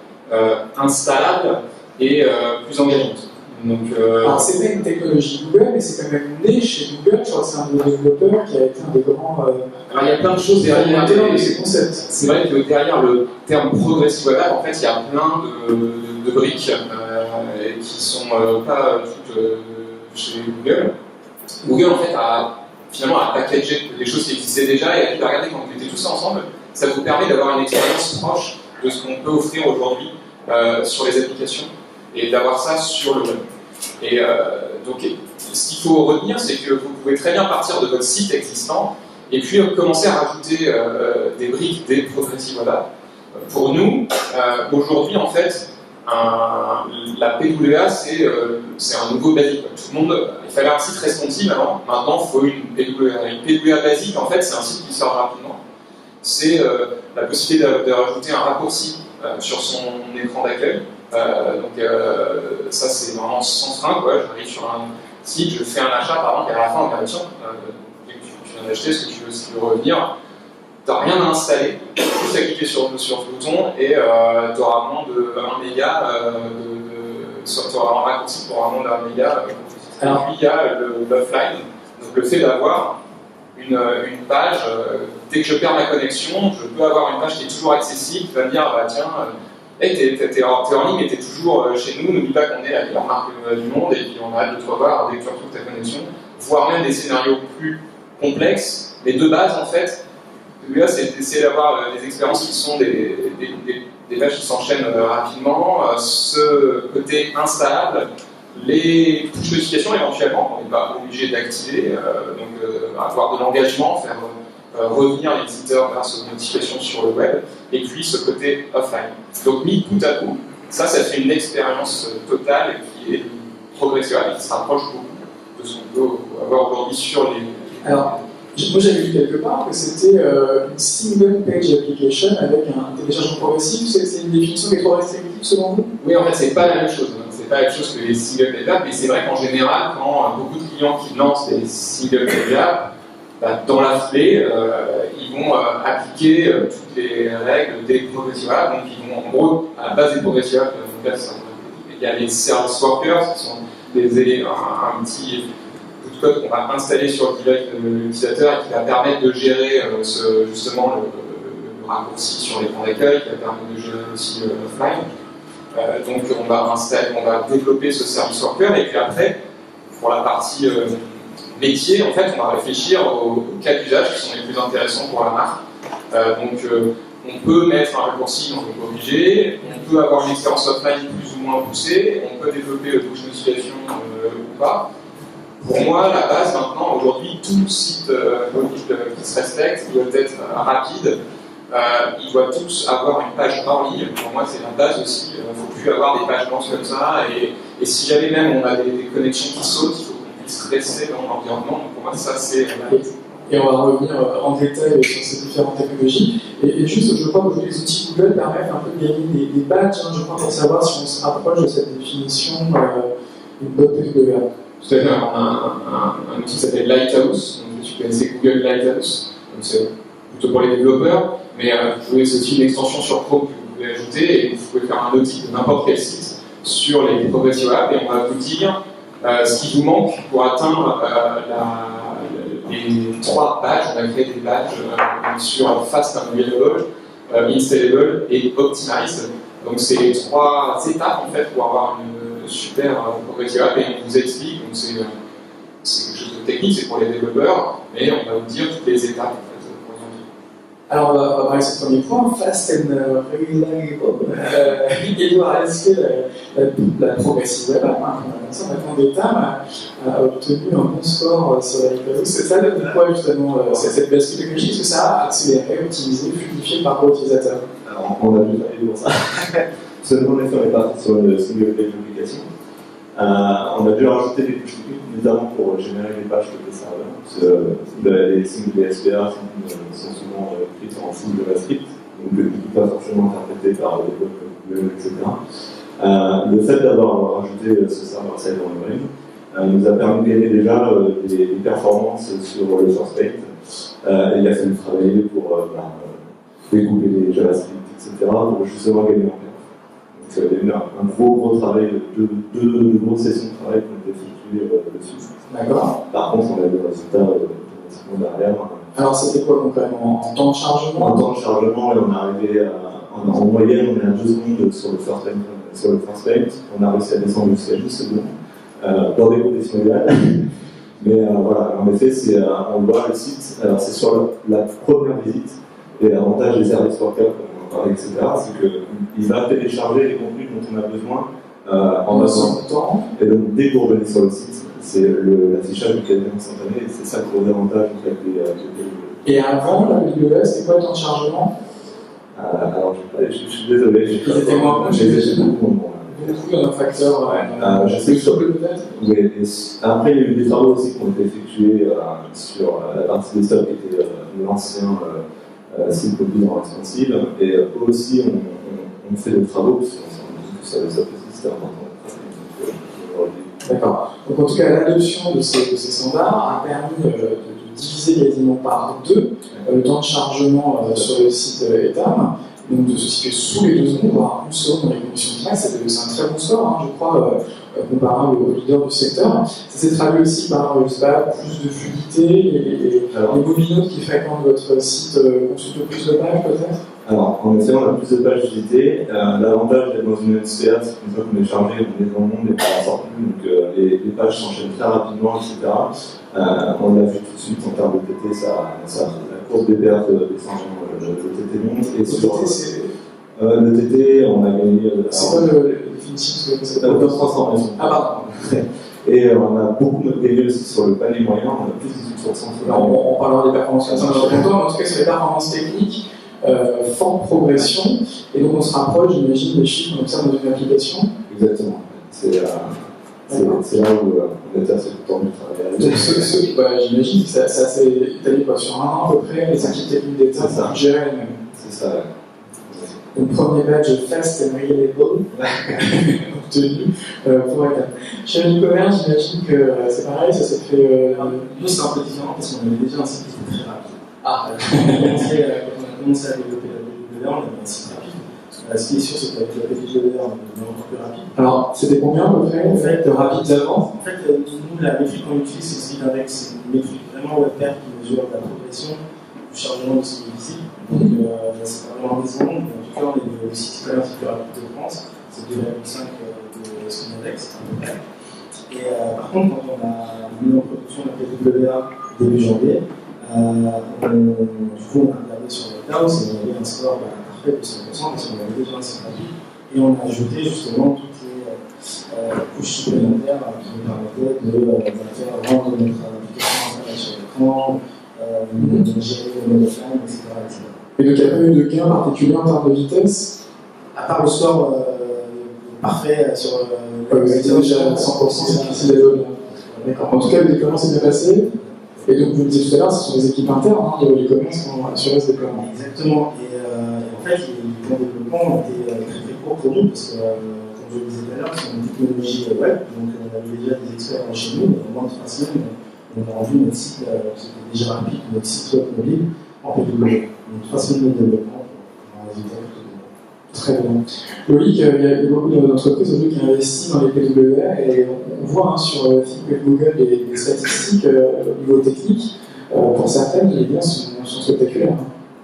installables et plus engageantes. Donc, alors c'est pas une technologie Google, mais c'est quand même né chez Google. Je crois que c'est un de nos développeurs qui a été un des grands. Alors il y a plein de choses derrière ces concepts. C'est vrai que derrière le terme Progressive Web App, en fait, il y a plein de briques qui sont pas toutes chez Google. Google en fait a finalement packagé des choses qui existaient déjà et a dit regardez, quand vous mettez tout ça ensemble, ça vous permet d'avoir une expérience proche de ce qu'on peut offrir aujourd'hui sur les applications et d'avoir ça sur le web. Et donc, ce qu'il faut retenir, c'est que vous pouvez très bien partir de votre site existant et puis commencer à rajouter des briques, des Progressive Web App. Pour nous, aujourd'hui, en fait, la PWA, c'est un nouveau basique. Tout le monde, il fallait un site responsive avant, maintenant il faut une PWA. Une PWA basique, en fait, c'est un site qui sort rapidement. C'est la possibilité de rajouter un raccourci sur son écran d'accueil. Donc ça, c'est vraiment sans frein, quoi. J'arrive sur un site, je fais un achat, par exemple, et à la fin, on me dit tiens, tu viens d'acheter, est-ce que tu veux revenir? Tu n'as rien à installer, tu as juste à cliquer sur ce bouton et tu auras moins de 1 méga, tu auras un raccourci pour moins de 1 méga. Alors, puis il y a l'offline, donc le fait d'avoir une page, dès que je perds ma connexion, je peux avoir une page qui est toujours accessible, qui va me dire, bah tiens, hey, t'es en ligne, mais t'es toujours chez nous, n'oublie pas qu'on est la meilleure marque du monde, et puis on a hâte de te revoir dès que tu retrouves ta connexion, voire même des scénarios plus complexes, mais de base en fait, celui-là c'est d'essayer d'avoir des expériences qui sont des pages qui s'enchaînent rapidement, ce côté installable, les push notifications éventuellement, on n'est pas obligé d'activer, donc avoir de l'engagement, faire revenir les visiteurs grâce aux notifications sur le web, et puis ce côté offline. Donc mis bout à bout, ça fait une expérience totale qui est progressive et qui se rapproche beaucoup de ce qu'on peut avoir aujourd'hui sur les... Alors, moi j'avais lu quelque part que c'était une single page application avec un téléchargement progressif. C'est une définition qui est trop restrictive selon vous? Oui, en fait, c'est pas la même chose. C'est pas la même chose que les single page apps, mais c'est vrai qu'en général, quand beaucoup de clients qui lancent des single page apps, bah, dans la foulée, ils vont appliquer toutes les règles des progressive apps. Donc, ils vont, en gros, à la base des progressive apps, il y a les service workers qui sont un petit bout de code qu'on va installer sur le device de l'utilisateur et qui va permettre de gérer justement le raccourci sur l'écran d'accueil, qui va permettre de gérer aussi l'offline. Donc, on va développer ce service worker et puis après, pour la partie métier, en fait, on va réfléchir aux cas d'usage qui sont les plus intéressants pour la marque. On peut mettre un raccourci, on n'est pas obligé, on peut avoir une expérience offline plus ou moins poussée, on peut développer le push notification ou pas. Pour moi, la base maintenant, aujourd'hui, tout site mobile qui se respecte doit être rapide. Ils doivent tous avoir une page hors ligne. Pour moi, c'est la base aussi. Il ne faut plus avoir des pages blanches comme ça. Et si jamais même on a des connexions qui sautent, il faut qu'on puisse rester dans l'environnement. Pour moi, ça, c'est la base. Et on va revenir en détail sur ces différentes technologies. Et juste, je crois qu'aujourd'hui, les outils Google permettent un peu de gagner des badges, je crois, pour savoir si on se rapproche de cette définition d'une bonne PWA. Tout à fait. On a un outil qui s'appelle Lighthouse. Donc, tu connaissais Google Lighthouse. Donc, c'est plutôt pour les développeurs. Mais c'est aussi une extension sur Chrome que vous pouvez ajouter. Et vous pouvez faire un audit de n'importe quel site sur les progressive apps. Et on va vous dire ce qui vous manque pour atteindre les 3 badges. On a créé des badges sur Fast and Available, Installable et Optimized. Donc c'est les 3 étapes en fait pour avoir une super progressive app et on vous explique. Donc c'est quelque chose de technique, c'est pour les développeurs, mais on va vous dire toutes les étapes en fait. Alors on va parler de ce premier point, Fast and Reliable. Edouard, est-ce que la progressive web, maintenant d'État, a obtenu un bon score sur la Lighthouse? Ça donne quoi justement cette bascule technologique? Est-ce que ça a accéléré, optimisé, fluidifié par rapport aux utilisateurs? Alors, on a déjà fait pour ça. Seulement, on est parti sur le single page application. On a dû rajouter des push techniques, notamment pour générer les pages côté serveur. Les single SPA sont souvent écrits en full JavaScript, donc ne peuvent pas forcément interpréter par des blocs comme Google, etc. Le fait d'avoir rajouté ce server-side rendering nous a permis de gagner déjà des performances sur le source state. Il a fallu travailler pour découper les JavaScript, etc. pour justement gagner en perf. Donc il y a eu un gros travail, deux grosses sessions de travail qui ont été effectuées dessus. D'accord. Par contre, on a des résultats derrière. Alors c'était quoi concrètement en temps de chargement? En temps de chargement, on est arrivé en moyenne, on est à 2 secondes sur le first page. On a réussi à descendre jusqu'à 10 secondes dans des conditions idéales. Mais voilà, en effet, on voit le site, alors c'est sur la première visite, et l'avantage des services workers, comme on en parlait, etc., c'est qu'il va télécharger les contenus dont on a besoin en un temps. Et donc, dès que vous revenez sur le site, c'est l'affichage du qualité instantané, et c'est ça le gros avantage en fait, des Et avant, la PWA, c'était quoi le temps de chargement? Alors, je suis désolé, Ils étaient moins bons, j'ai beaucoup moins. Beaucoup dans un facteur. Je sais que peut-être. Oui, après, il y a eu des travaux aussi qui ont été effectués sur la partie des stocks qui était l'ancien site mobile en extensible. Et eux aussi, on fait des travaux, parce qu'on sait que ça aussi, c'était important. D'accord. Donc, en tout cas, l'adoption de ces standards a permis de diviser quasiment par 2 le temps de chargement sur le site Etam. donc de se situer sous les 2 secondes, voire 1 seconde dans les conditions finales, c'est un très bon score, hein, je crois, comparable aux leaders du secteur. Ça s'est traduit aussi par, je sais pas, plus de fluidité, les mobilinotes qui fréquentent votre site consultent plus de pages peut-être? Alors, en effet, on a plus de pages visitées. L'avantage d'être dans une NCR, c'est qu'une fois qu'on est chargé, on est dans le monde et on n'en sort plus, donc les pages s'enchaînent très rapidement, etc. On l'a vu tout de suite en termes de TT, la courbe des pertes descend, le TT monte. Et le TT, on a gagné. C'est quoi le définition que c'est la transformation. Ah, pardon. Et on a beaucoup gagné aussi sur le panier moyen, on a plus de 18% sur le panier. On parlera des performances dans un temps, en tout cas sur les performances techniques. Forte progression, et donc on se rapproche, j'imagine, des chiffres qu'on observe dans une application. Exactement. C'est là où on était assez content de travailler. Donc, j'imagine que c'est assez étalé sur 1 an à peu près, les équipes techniques d'État, ça gérer elles-mêmes. C'est ça. Donc, premier badge fast and reliable obtenu pour être. Chez l'e-commerce, j'imagine que c'est pareil, ça s'est fait. Nous, c'est un peu différent parce qu'on avait déjà un site qui était très rapide. Ah, On a commencé à développer la PWR, on avait un site rapide. Ce qui est sûr, c'est qu'avec la PWR, on est encore plus rapide. alors, c'était combien à peu près En fait, rapide d'avant. En fait, nous, la métrique qu'on utilise, c'est Speed Index. C'est une métrique vraiment web qui mesure la progression du chargement de ce qui est visible. Donc, c'est pas vraiment des secondes, mais en tout cas, on est le site e-commerce le plus rapide de France. C'est 2,5 de Speed Index, à peu près. Et par contre, quand on a mis en production la PWR début janvier, du coup, on a regardé sur le cloud, on avait un score parfait de 100% parce qu'on avait déjà un site rapide et on a ajouté justement toutes les couches supplémentaires qui nous permettaient de faire rendre notre application sur l'écran, de gérer le mode offline, etc. Et donc, il n'y a pas eu de gain particulier en termes de vitesse? À part le score parfait sur vous étiez déjà à 100%, c'est difficile d'aller au-delà. D'accord. En tout cas, le déploiement s'est bien passé. Et donc, vous le disiez tout à l'heure, ce sont les équipes internes de l'e-commerce qui ont assuré ce déploiement. Exactement. Et en fait, les plans de développement étaient très très courts pour nous parce que, comme je le disais tout à l'heure, c'est une technologie web. Donc, on avait déjà des experts chez nous, mais en moins de 3 semaines, on a rendu notre site qui était déjà rapide, notre site web mobile en PWR. Donc, 3 semaines de développement pour un résultat plutôt bon. Très bien. Loïc, il y a beaucoup d'entreprises qui investissent dans les PWR et on voit sur Think Google les statistiques au niveau technique. Pour certaines, les liens sont spectaculaires.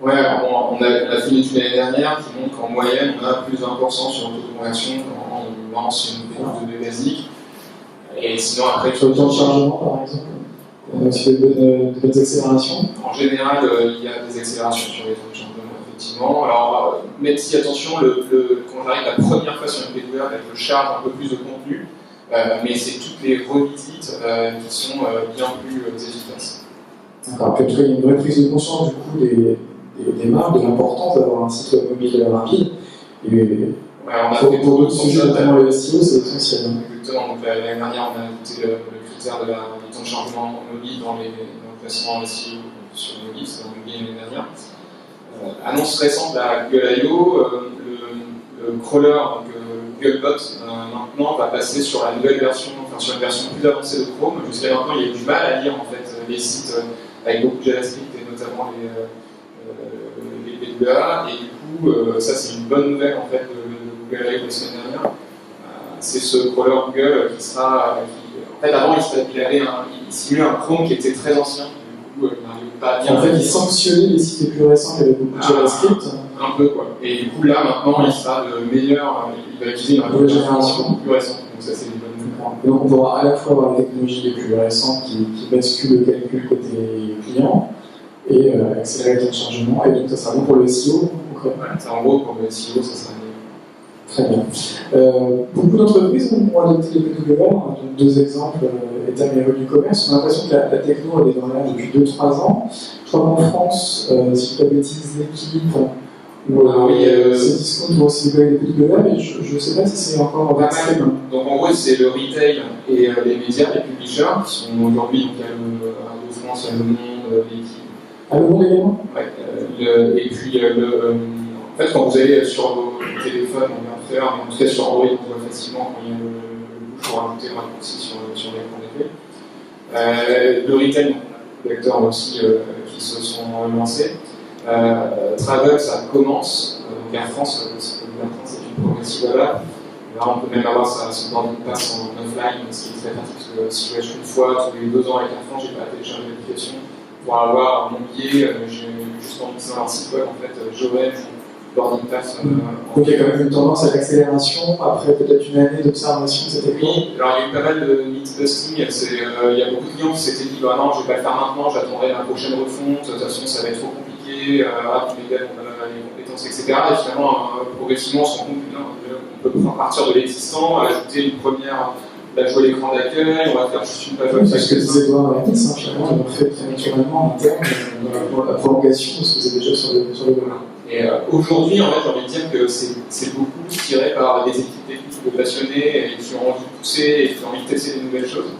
Ouais, on a fait une étude l'année dernière qui montre qu'en moyenne, on a plus de 20% sur le taux de conversion quand on lance une PW basique. Et sinon, après, Sur le temps de chargement, par exemple, sur de bonnes accélérations. En général, il y a des accélérations sur les temps de chargement, effectivement. Alors, mettez si attention, quand j'arrive la première fois sur une PWR, je charge un peu plus de contenu, mais c'est toutes les revisites qui sont bien plus efficaces. D'accord. Puis en tout cas, il y a une vraie prise de conscience du coup des marques, de l'importance d'avoir un site mobile rapide. Et ouais, on a fait pour d'autres sujets, notamment le SEO, c'est essentiel. Exactement. Donc l'année dernière, on a ajouté le critère du temps de chargement mobile dans le classement SEO sur mobile, c'est en mobile l'année dernière. Annonce récente à Google I.O., le crawler, donc Googlebot, maintenant va passer sur la nouvelle version, enfin sur une version plus avancée de Chrome. Jusqu'à maintenant, il y a eu du mal à lire en fait les sites avec beaucoup de JavaScript et notamment les PWA. Et du coup, ça c'est une bonne nouvelle en fait de Google I.O. la semaine dernière. C'est ce crawler Google qui sera. En fait, avant, il simulait un Chrome qui était très ancien. Du coup, il n'arrivait pas à bien. En fait, il sanctionnait les sites les plus récents qui avaient beaucoup de JavaScript. Un peu quoi. Et du coup, là maintenant, il sera de meilleur. Il va utiliser une nouvelle génération plus récente. Donc, ça, c'est une bonne nouvelle. Donc, on pourra à la fois avoir les technologies les plus récentes qui basculent le calcul côté client et accélérer le temps de chargement. Et donc, ça sera bon pour le SEO. Ouais, en gros, pour le SEO, ça sera mieux. Très bien. Beaucoup d'entreprises ont adopté les PWR. Donc, 2 exemples, Etam et Redu-Commerce. On a l'impression que la techno elle est dans l'air depuis 2-3 ans. Je crois qu'en France, si je ne dis pas de bêtises, l'équipe ces discounts vont aussi déployer les PWR, mais je ne sais pas si c'est encore en mainstream. Donc en gros, c'est le retail et les médias, les publishers, qui sont aujourd'hui, donc il y a le Radio France, il y a Le Monde, l'équipe. Ah, Le Monde également? Ouais. Et puis, en fait, quand vous allez sur vos téléphones, on vient de faire, mais en tout cas sur Android, on voit facilement quand il y a le bouche pour rajouter un raccourci sur l'écran d'écran. Le retail, donc, on a des acteurs aussi qui se sont lancés. Travel, ça commence. Donc Air France, le site de Air France est une progressive là. Là, on peut même avoir son boarding pass en offline, ce qui est très pratique parce que si je voyage une fois tous les 2 ans avec Air France, j'ai pas à télécharger l'application pour avoir mon billet. J'ai juste en utilisant leur site web, en fait, j'aurai boarding pass. Donc il y a quand même une tendance à l'accélération, après peut-être une année d'observation, c'était quoi? Oui, alors il y a eu pas mal de myth-busting. Il y a beaucoup de clients qui s'étaient dit bah non, je vais pas le faire maintenant, j'attendrai la prochaine refonte, de toute façon ça va être trop compliqué, tous les gars ont les compétences, etc. Et finalement, progressivement, on se rend compte qu'on peut partir de l'existant, ajouter une première, jouer l'écran d'accueil, on va faire juste une page web. C'est ce que disait Edouard Nice, finalement, on fait très naturellement en interne dans la prolongation de ce que vous avez déjà sur le domaine. Et aujourd'hui, en fait, j'ai envie de dire que c'est beaucoup tiré par des équipes techniques de passionnés et qui ont envie de pousser et qui ont envie de tester des nouvelles choses,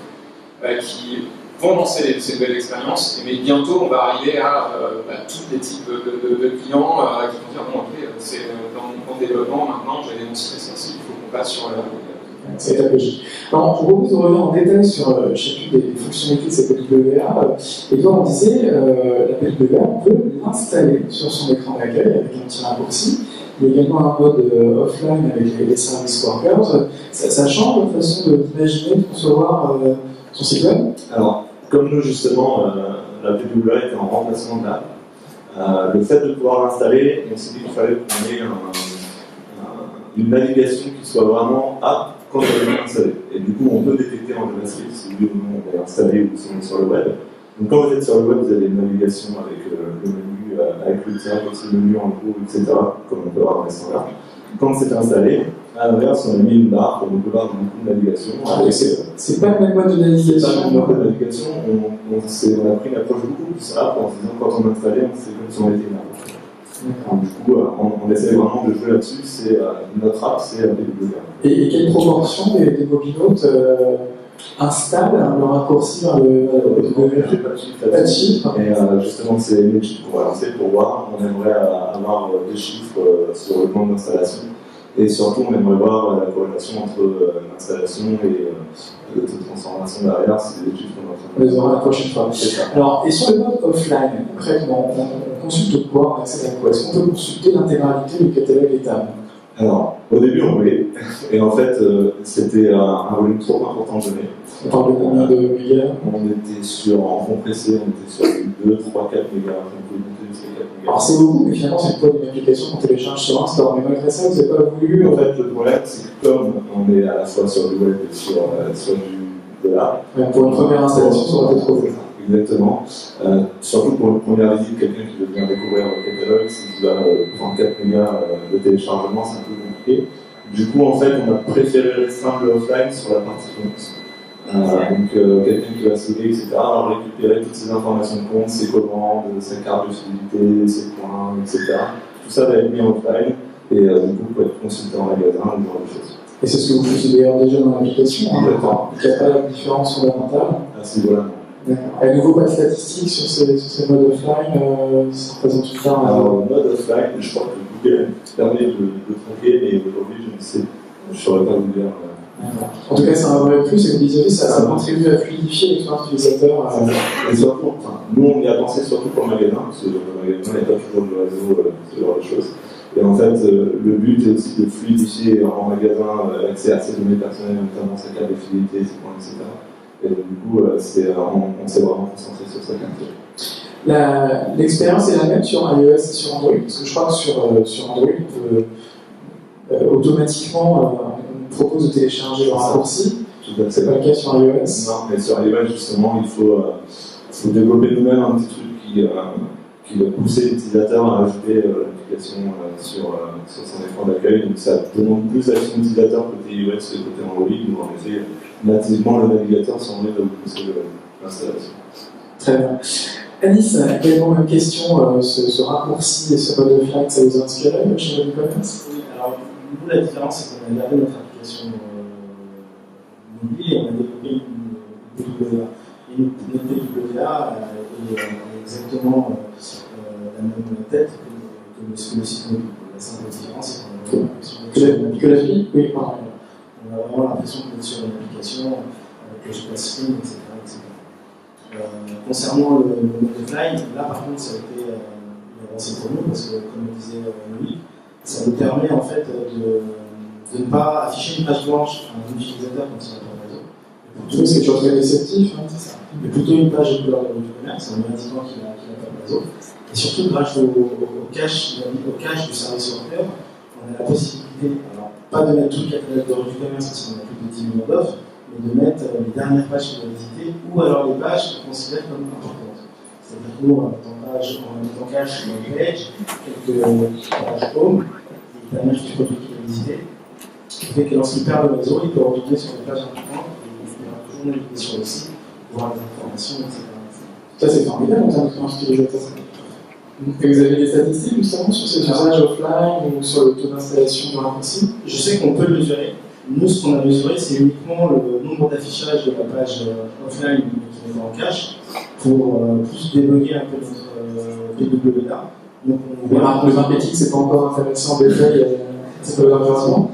qui vont lancer ces nouvelles expériences. Mais bientôt, on va arriver à tous les types de clients qui vont dire bon, ok, c'est dans mon développement maintenant, j'ai des sites essentiels, il faut qu'on passe sur c'est la logique. Alors, je vous propose de revenir en détail sur chacune des fonctionnalités de cette PWA. Et comme on disait, la PWA, on peut l'installer sur son écran d'accueil avec un petit raccourci. Il y a également un mode offline avec les service workers. Ça change votre façon d'imaginer, de concevoir son site web? Alors, comme nous, justement, la PWA était en remplacement de l'app, le fait de pouvoir l'installer, on s'est dit qu'il fallait qu'on ait une navigation qui soit vraiment apte quand on est installé. Et du coup, on peut détecter en JavaScript si oui ou non on est installé ou si on est sur le web. Donc, quand vous êtes sur le web, vous avez une navigation avec le menu, avec le tirage, aussi le menu en gros, etc., comme on peut voir dans les standards. Quand c'est installé, à l'inverse, on a mis une barre pour pouvoir avoir beaucoup de navigation. C'est pas le même mode de navigation. C'est pas le même mode de navigation. On a pris une approche beaucoup plus simple en disant quand on installait, on sait comme si on était là. Du coup, on essaie vraiment de jouer là-dessus. C'est notre app, c'est la PWA. Et quelle proportion des mobilotes installent le raccourci vers le PWA? J'ai pas de chiffres. Et justement, c'est les chiffres qu'on va lancer pour voir. On aimerait avoir des chiffres sur le plan d'installation. Et surtout, on aimerait voir la corrélation entre l'installation et le taux de transformation derrière. C'est des chiffres qu'on va faire. On les aura la prochaine fois. Alors, et sur le mode offline, concrètement, on consulte quoi? Est-ce qu'on peut consulter l'intégralité du catalogue étable? Alors, au début, on voulait. Et en fait, c'était un volume trop important de données. On parle de combien de mégas? On était en compressé, on était sur 2, 3, 4 mégas. Alors c'est beaucoup, mais finalement c'est une application qu'on télécharge sur un store. Mais malgré ça, vous n'avez pas voulu. En fait, le problème, c'est que comme on est à la fois sur du web et sur de l'app. Pour une première installation, ça aurait été trop fait. Exactement. Surtout pour une première visite, quelqu'un qui veut venir découvrir le catalogue, s'il doit prendre 4 mégas de téléchargement, c'est un peu compliqué. Du coup, en fait, on a préféré restreindre le offline sur la partie compte. Donc, quelqu'un qui va sauter, etc., va récupérer toutes ces informations de compte, ses commandes, sa carte de fidélité, ses points, etc. Tout ça va être mis en offline et du coup, peut être consulté en magasin, ce genre de choses. Et c'est ce que vous faisiez d'ailleurs déjà dans l'application, hein, il n'y a pas la différence fondamentale. À ce niveau-là. D'accord. Et à nouveau, pas de statistiques sur ces modes offline, ça représente tout ça. Alors, mode offline, je crois que Google permet de tronquer, mais aujourd'hui, je ne sais, je ne saurais pas vous dire. En tout cas, c'est un vrai plus, et vous disiez, ça contribue à fluidifier l'expérience utilisateur. Et surtout, nous, on y a pensé surtout pour le magasin, parce que dans le magasin, il n'y a pas toujours de réseau, ce genre de choses. Et en fait, le but est aussi de fluidifier en magasin l'accès à ses données personnelles, notamment sa carte de fidélité, ses points, etc. Et donc, du coup, on s'est vraiment concentré sur ça. L'expérience est la même sur iOS et sur Android, parce que je crois que sur Android, automatiquement, on propose de télécharger le raccourci. C'est pas le cas sur iOS. Non, mais sur iOS, justement, il faut développer nous-mêmes un petit truc qui va pousser l'utilisateur à ajouter l'application sur son écran d'accueil. Donc ça demande plus d'action d'utilisateur côté iOS que côté Android, où en effet, nativement, le navigateur sur Android va vous pousser l'installation. Très bien. Alice, également même question, ce raccourci et ce mode offline, ça vous a inspiré chez le e-commerce? Oui, alors nous la différence c'est qu'on a gardé notre application mobile et on a développé une PWA. Et notre PWA est exactement la même tête que le site mobile. La simple différence c'est qu'on a l'impression que l'appli. Oui, pardon. On a vraiment l'impression d'être sur une application avec le spacing, etc. Concernant le mode offline, là par contre ça a été une avancée pour nous parce que comme le disait Louis, ça nous permet en fait de ne pas afficher une page blanche à un utilisateur quand il n'a pas de réseau. Oui, c'est toujours très réceptif, hein. C'est ça. Mais plutôt une page de couleur de commerce, en lui indiquant qu'il n'a pas de réseau. Et surtout, grâce au cache du service worker, on a la possibilité, alors pas de mettre tout le catalogue de revue commerce parce qu'on a plus de 10 millions d'offres, mais de mettre les dernières pages qu'il a visitées ou alors les pages qu'on considère comme importantes. C'est-à-dire que nous, on met en cache une page, quelques pages home, les dernières fiches produits qu'il a visitées, qui fait que lorsqu'il perd le réseau, il peut retourner sur les pages importantes et il pourra toujours naviguer sur le site, voir les informations, etc. Ça, c'est formidable en termes d'expérience utilisateur. Et vous avez des statistiques justement sur ces usages offline ou sur le taux d'installation de raccourci? Je sais qu'on peut le mesurer. Nous, ce qu'on a mesuré, c'est uniquement le nombre d'affichages de la page offline qui est en cache pour plus débugger un peu notre PWA. Donc, Le marketing, c'est pas encore intéressant, détail, c'est pas intéressant.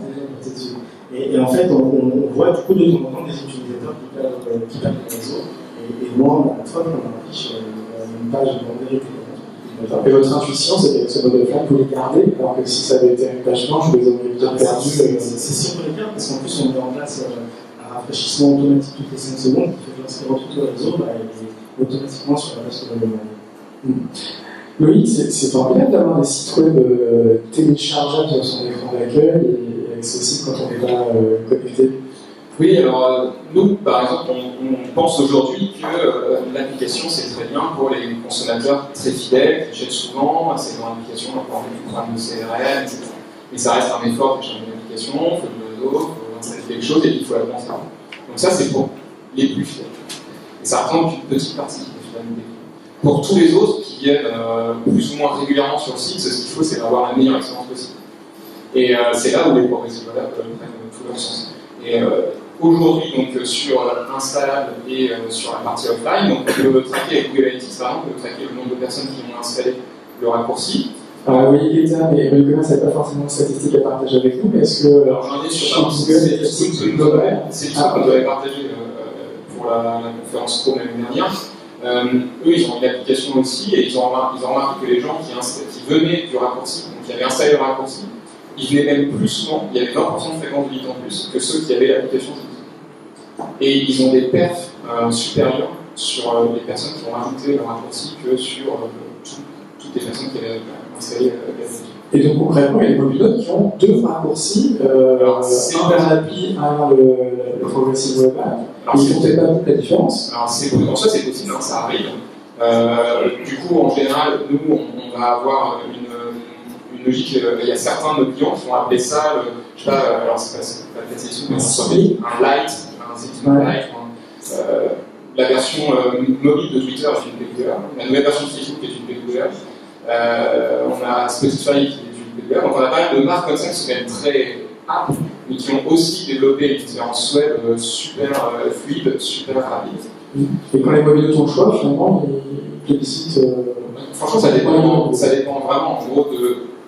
Et en fait, on voit beaucoup de temps en temps des utilisateurs qui perdent le réseau. Et moi, on a la fois qu'on affiche une page en vérité. Et votre intuition, c'est qu'avec ce mode offline, vous les gardez, alors que si ça avait été une page blanche, vous les auriez bien perdus. C'est si on peut les garder, parce qu'en plus, on met en place un rafraîchissement automatique toutes les 5 secondes, qui fait que lorsqu'il retourne au réseau, il est automatiquement sur la page que vous avez. Loïc, c'est formidable d'avoir des sites web téléchargeables sur son écran d'accueil et accessibles quand on n'est pas connecté. Oui, alors nous, par exemple, on pense aujourd'hui que l'application, c'est très bien pour les consommateurs très fidèles, qui achètent souvent, c'est dans l'application, on peut enlever du programme de CRM, etc. Mais ça reste un effort de changer une application, il faut du réseau, il faut installer quelque chose et il faut la penser. Donc ça, c'est pour les plus fidèles. Et ça représente une petite partie des fidèles. Pour tous les autres qui viennent plus ou moins régulièrement sur le site, ce qu'il faut, c'est d'avoir la meilleure expérience possible. Et c'est là où les progressives prennent tout leur sens. Et aujourd'hui, donc sur Installable et sur la partie offline, donc on peut traquer avec Google Analytics, par exemple, on peut traquer le nombre de personnes qui ont installé le raccourci. Alors oui, Elisa, mais Commerce n'a pas forcément de statistiques à partager avec nous, mais est-ce que. Alors j'en ai sur Google, c'est le truc qu'on devait partager pour la conférence pro l'année dernière. Eux, ils ont une application aussi et ils ont remarqué que les gens qui venaient du raccourci, donc qui avaient installé le raccourci, ils venaient même plus souvent, il y avait 20% de fréquence visite en plus que ceux qui avaient l'application. Et ils ont des perfs supérieurs sur les personnes qui ont rajouté le raccourci que sur toutes les personnes qui avaient installé l'application. Et donc concrètement, il y a des mobiles qui ont deux raccourcis, un vers l'appli, un vers le Progressive Web App. Ils ne font pas beaucoup la différence. Alors en soi c'est possible, hein, ça arrive. Du coup, en général, nous, on va avoir une logique. Il y a certains de nos clients qui vont appeler ça, je sais pas, alors c'est pas précis, un light, un setting light. La version mobile de Twitter est une PWA, la nouvelle version de Facebook est une PWA. On a Spotify qui est une PWA. Donc on a pas mal de marques comme ça qui sont quand même très app, mais qui ont aussi développé une expérience web super fluide, super rapide. Et quand les mobiles ont le choix, finalement, ils plébiscitent. Franchement, ça dépend vraiment. En gros,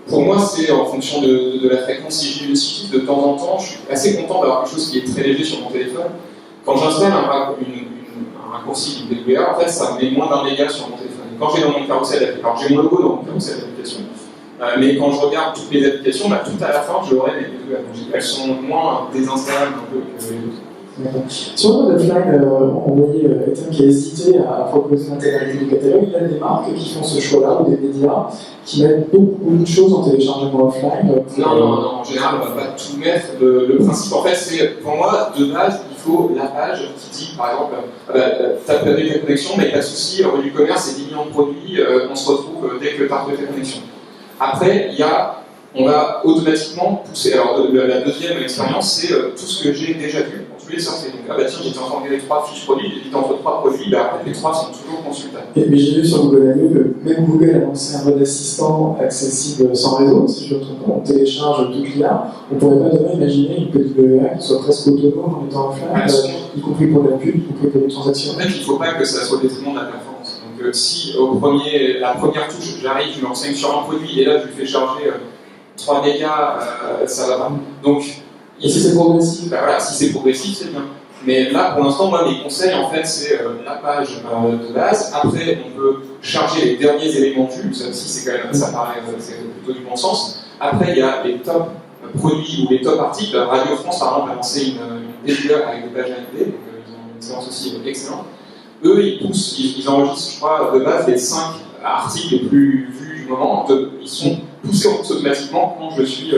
pour moi, c'est en fonction de la fréquence. Si j'ai une suite de temps en temps, je suis assez content d'avoir quelque chose qui est très léger sur mon téléphone. Quand j'installe un raccourci du PWA, en fait, ça met moins d'un méga sur mon téléphone. Et quand j'ai dans mon carrousel d'application, alors j'ai mon logo dans mon carrousel d'application, mais quand je regarde toutes les applications, tout à la fin, j'aurai mes PWA. Elles sont moins désinstallables un peu que les autres. Sur le mode offline, on voyait Ethan qui a hésité à proposer l'intégralité du catalogue. Il y a des marques qui font ce choix-là, ou des médias qui mettent beaucoup de choses en téléchargement offline. Non, en général, on ne va pas tout mettre. Le principe, en fait, c'est, pour moi, de base, il faut la page qui dit, par exemple, tu as perdu ta connexion, mais pas de souci, revenu commerce, c'est 10 millions de produits, on se retrouve dès que tu as retrouvé ta connexion. Après, on va automatiquement pousser. Alors, la deuxième expérience, c'est tout ce que j'ai déjà vu. Je voulais sortir. Donc, tiens, j'étais en train de regarder 3 fiches produits, j'étais entre 3 produits, après les 3 sont toujours consultables. Mais j'ai vu sur Google Analytics que même Google a lancé un mode assistant accessible sans réseau, si je ne me trompe pas, on télécharge toute l'IA. On ne pourrait pas demain imaginer une PWA qui soit presque autonome en étant offline, y compris pour la pub, y compris pour les transactions. En fait, il ne faut pas que ça soit au détriment de la performance. Donc, si la première touche, j'arrive, je l'enseigne sur un produit et là je lui fais charger 3 mégas, ça va pas. Donc, et si c'est progressif, voilà, si c'est progressif, c'est bien. Mais là, pour l'instant, moi, mes conseils, en fait, c'est la page de base. Après, on peut charger les derniers éléments vus, ça aussi c'est quand même, ça paraît c'est plutôt du bon sens. Après il y a les top produits ou les top articles. Radio France par exemple a lancé une PGE avec des pages AMD, donc ils ont une expérience aussi excellente. Eux ils enregistrent je crois de base les 5 articles les plus vus du moment, ils sont poussés automatiquement quand je suis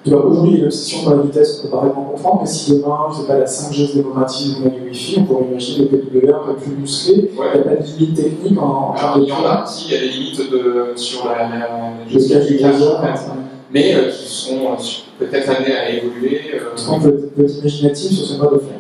aujourd'hui, il y a une obsession par la vitesse, on peut parfaitement comprendre, mais si demain, je ne sais pas, la 5G démocratise ou du Wi-Fi, on pourrait imaginer le PWA un peu plus musclé. Ouais. Il n'y a pas de limite technique en termes de. Il y en a, si, il y a des limites sur la gestion du réseau, mais qui seront peut-être amenées à évoluer. Parce qu'on peut être imaginatif sur ce mode de faire.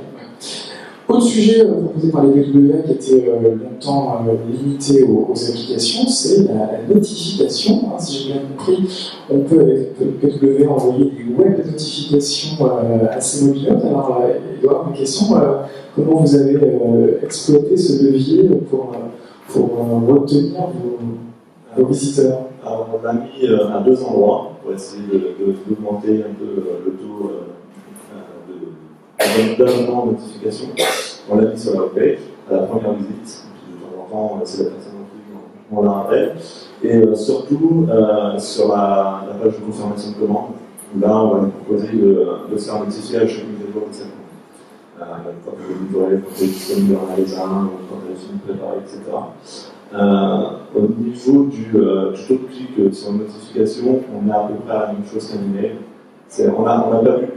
Autre sujet proposé par les PWA qui était longtemps limité aux applications, c'est la notification. Si j'ai bien compris, on peut avec PWA envoyer des web notifications assez mobilotes. Alors, Edouard, ma question, comment vous avez exploité ce levier pour retenir vos visiteurs? Alors, on l'a mis à 2 endroits pour essayer d'augmenter un peu le taux d'abonnement de notification. On l'a mis sur la webpage à la première visite, puis de temps en temps, c'est la personne qui on la rappelle. Et surtout sur la page de confirmation de commande, où là, on va nous proposer de se faire notifier à chaque mise à jour de cette commande. Quand vous livrez, quand vous êtes disponible dans un magasin, quand vous avez fini de préparer, etc. Au niveau du taux de clic sur une notification, on est à peu près à la même chose qu'un email. On a pas vu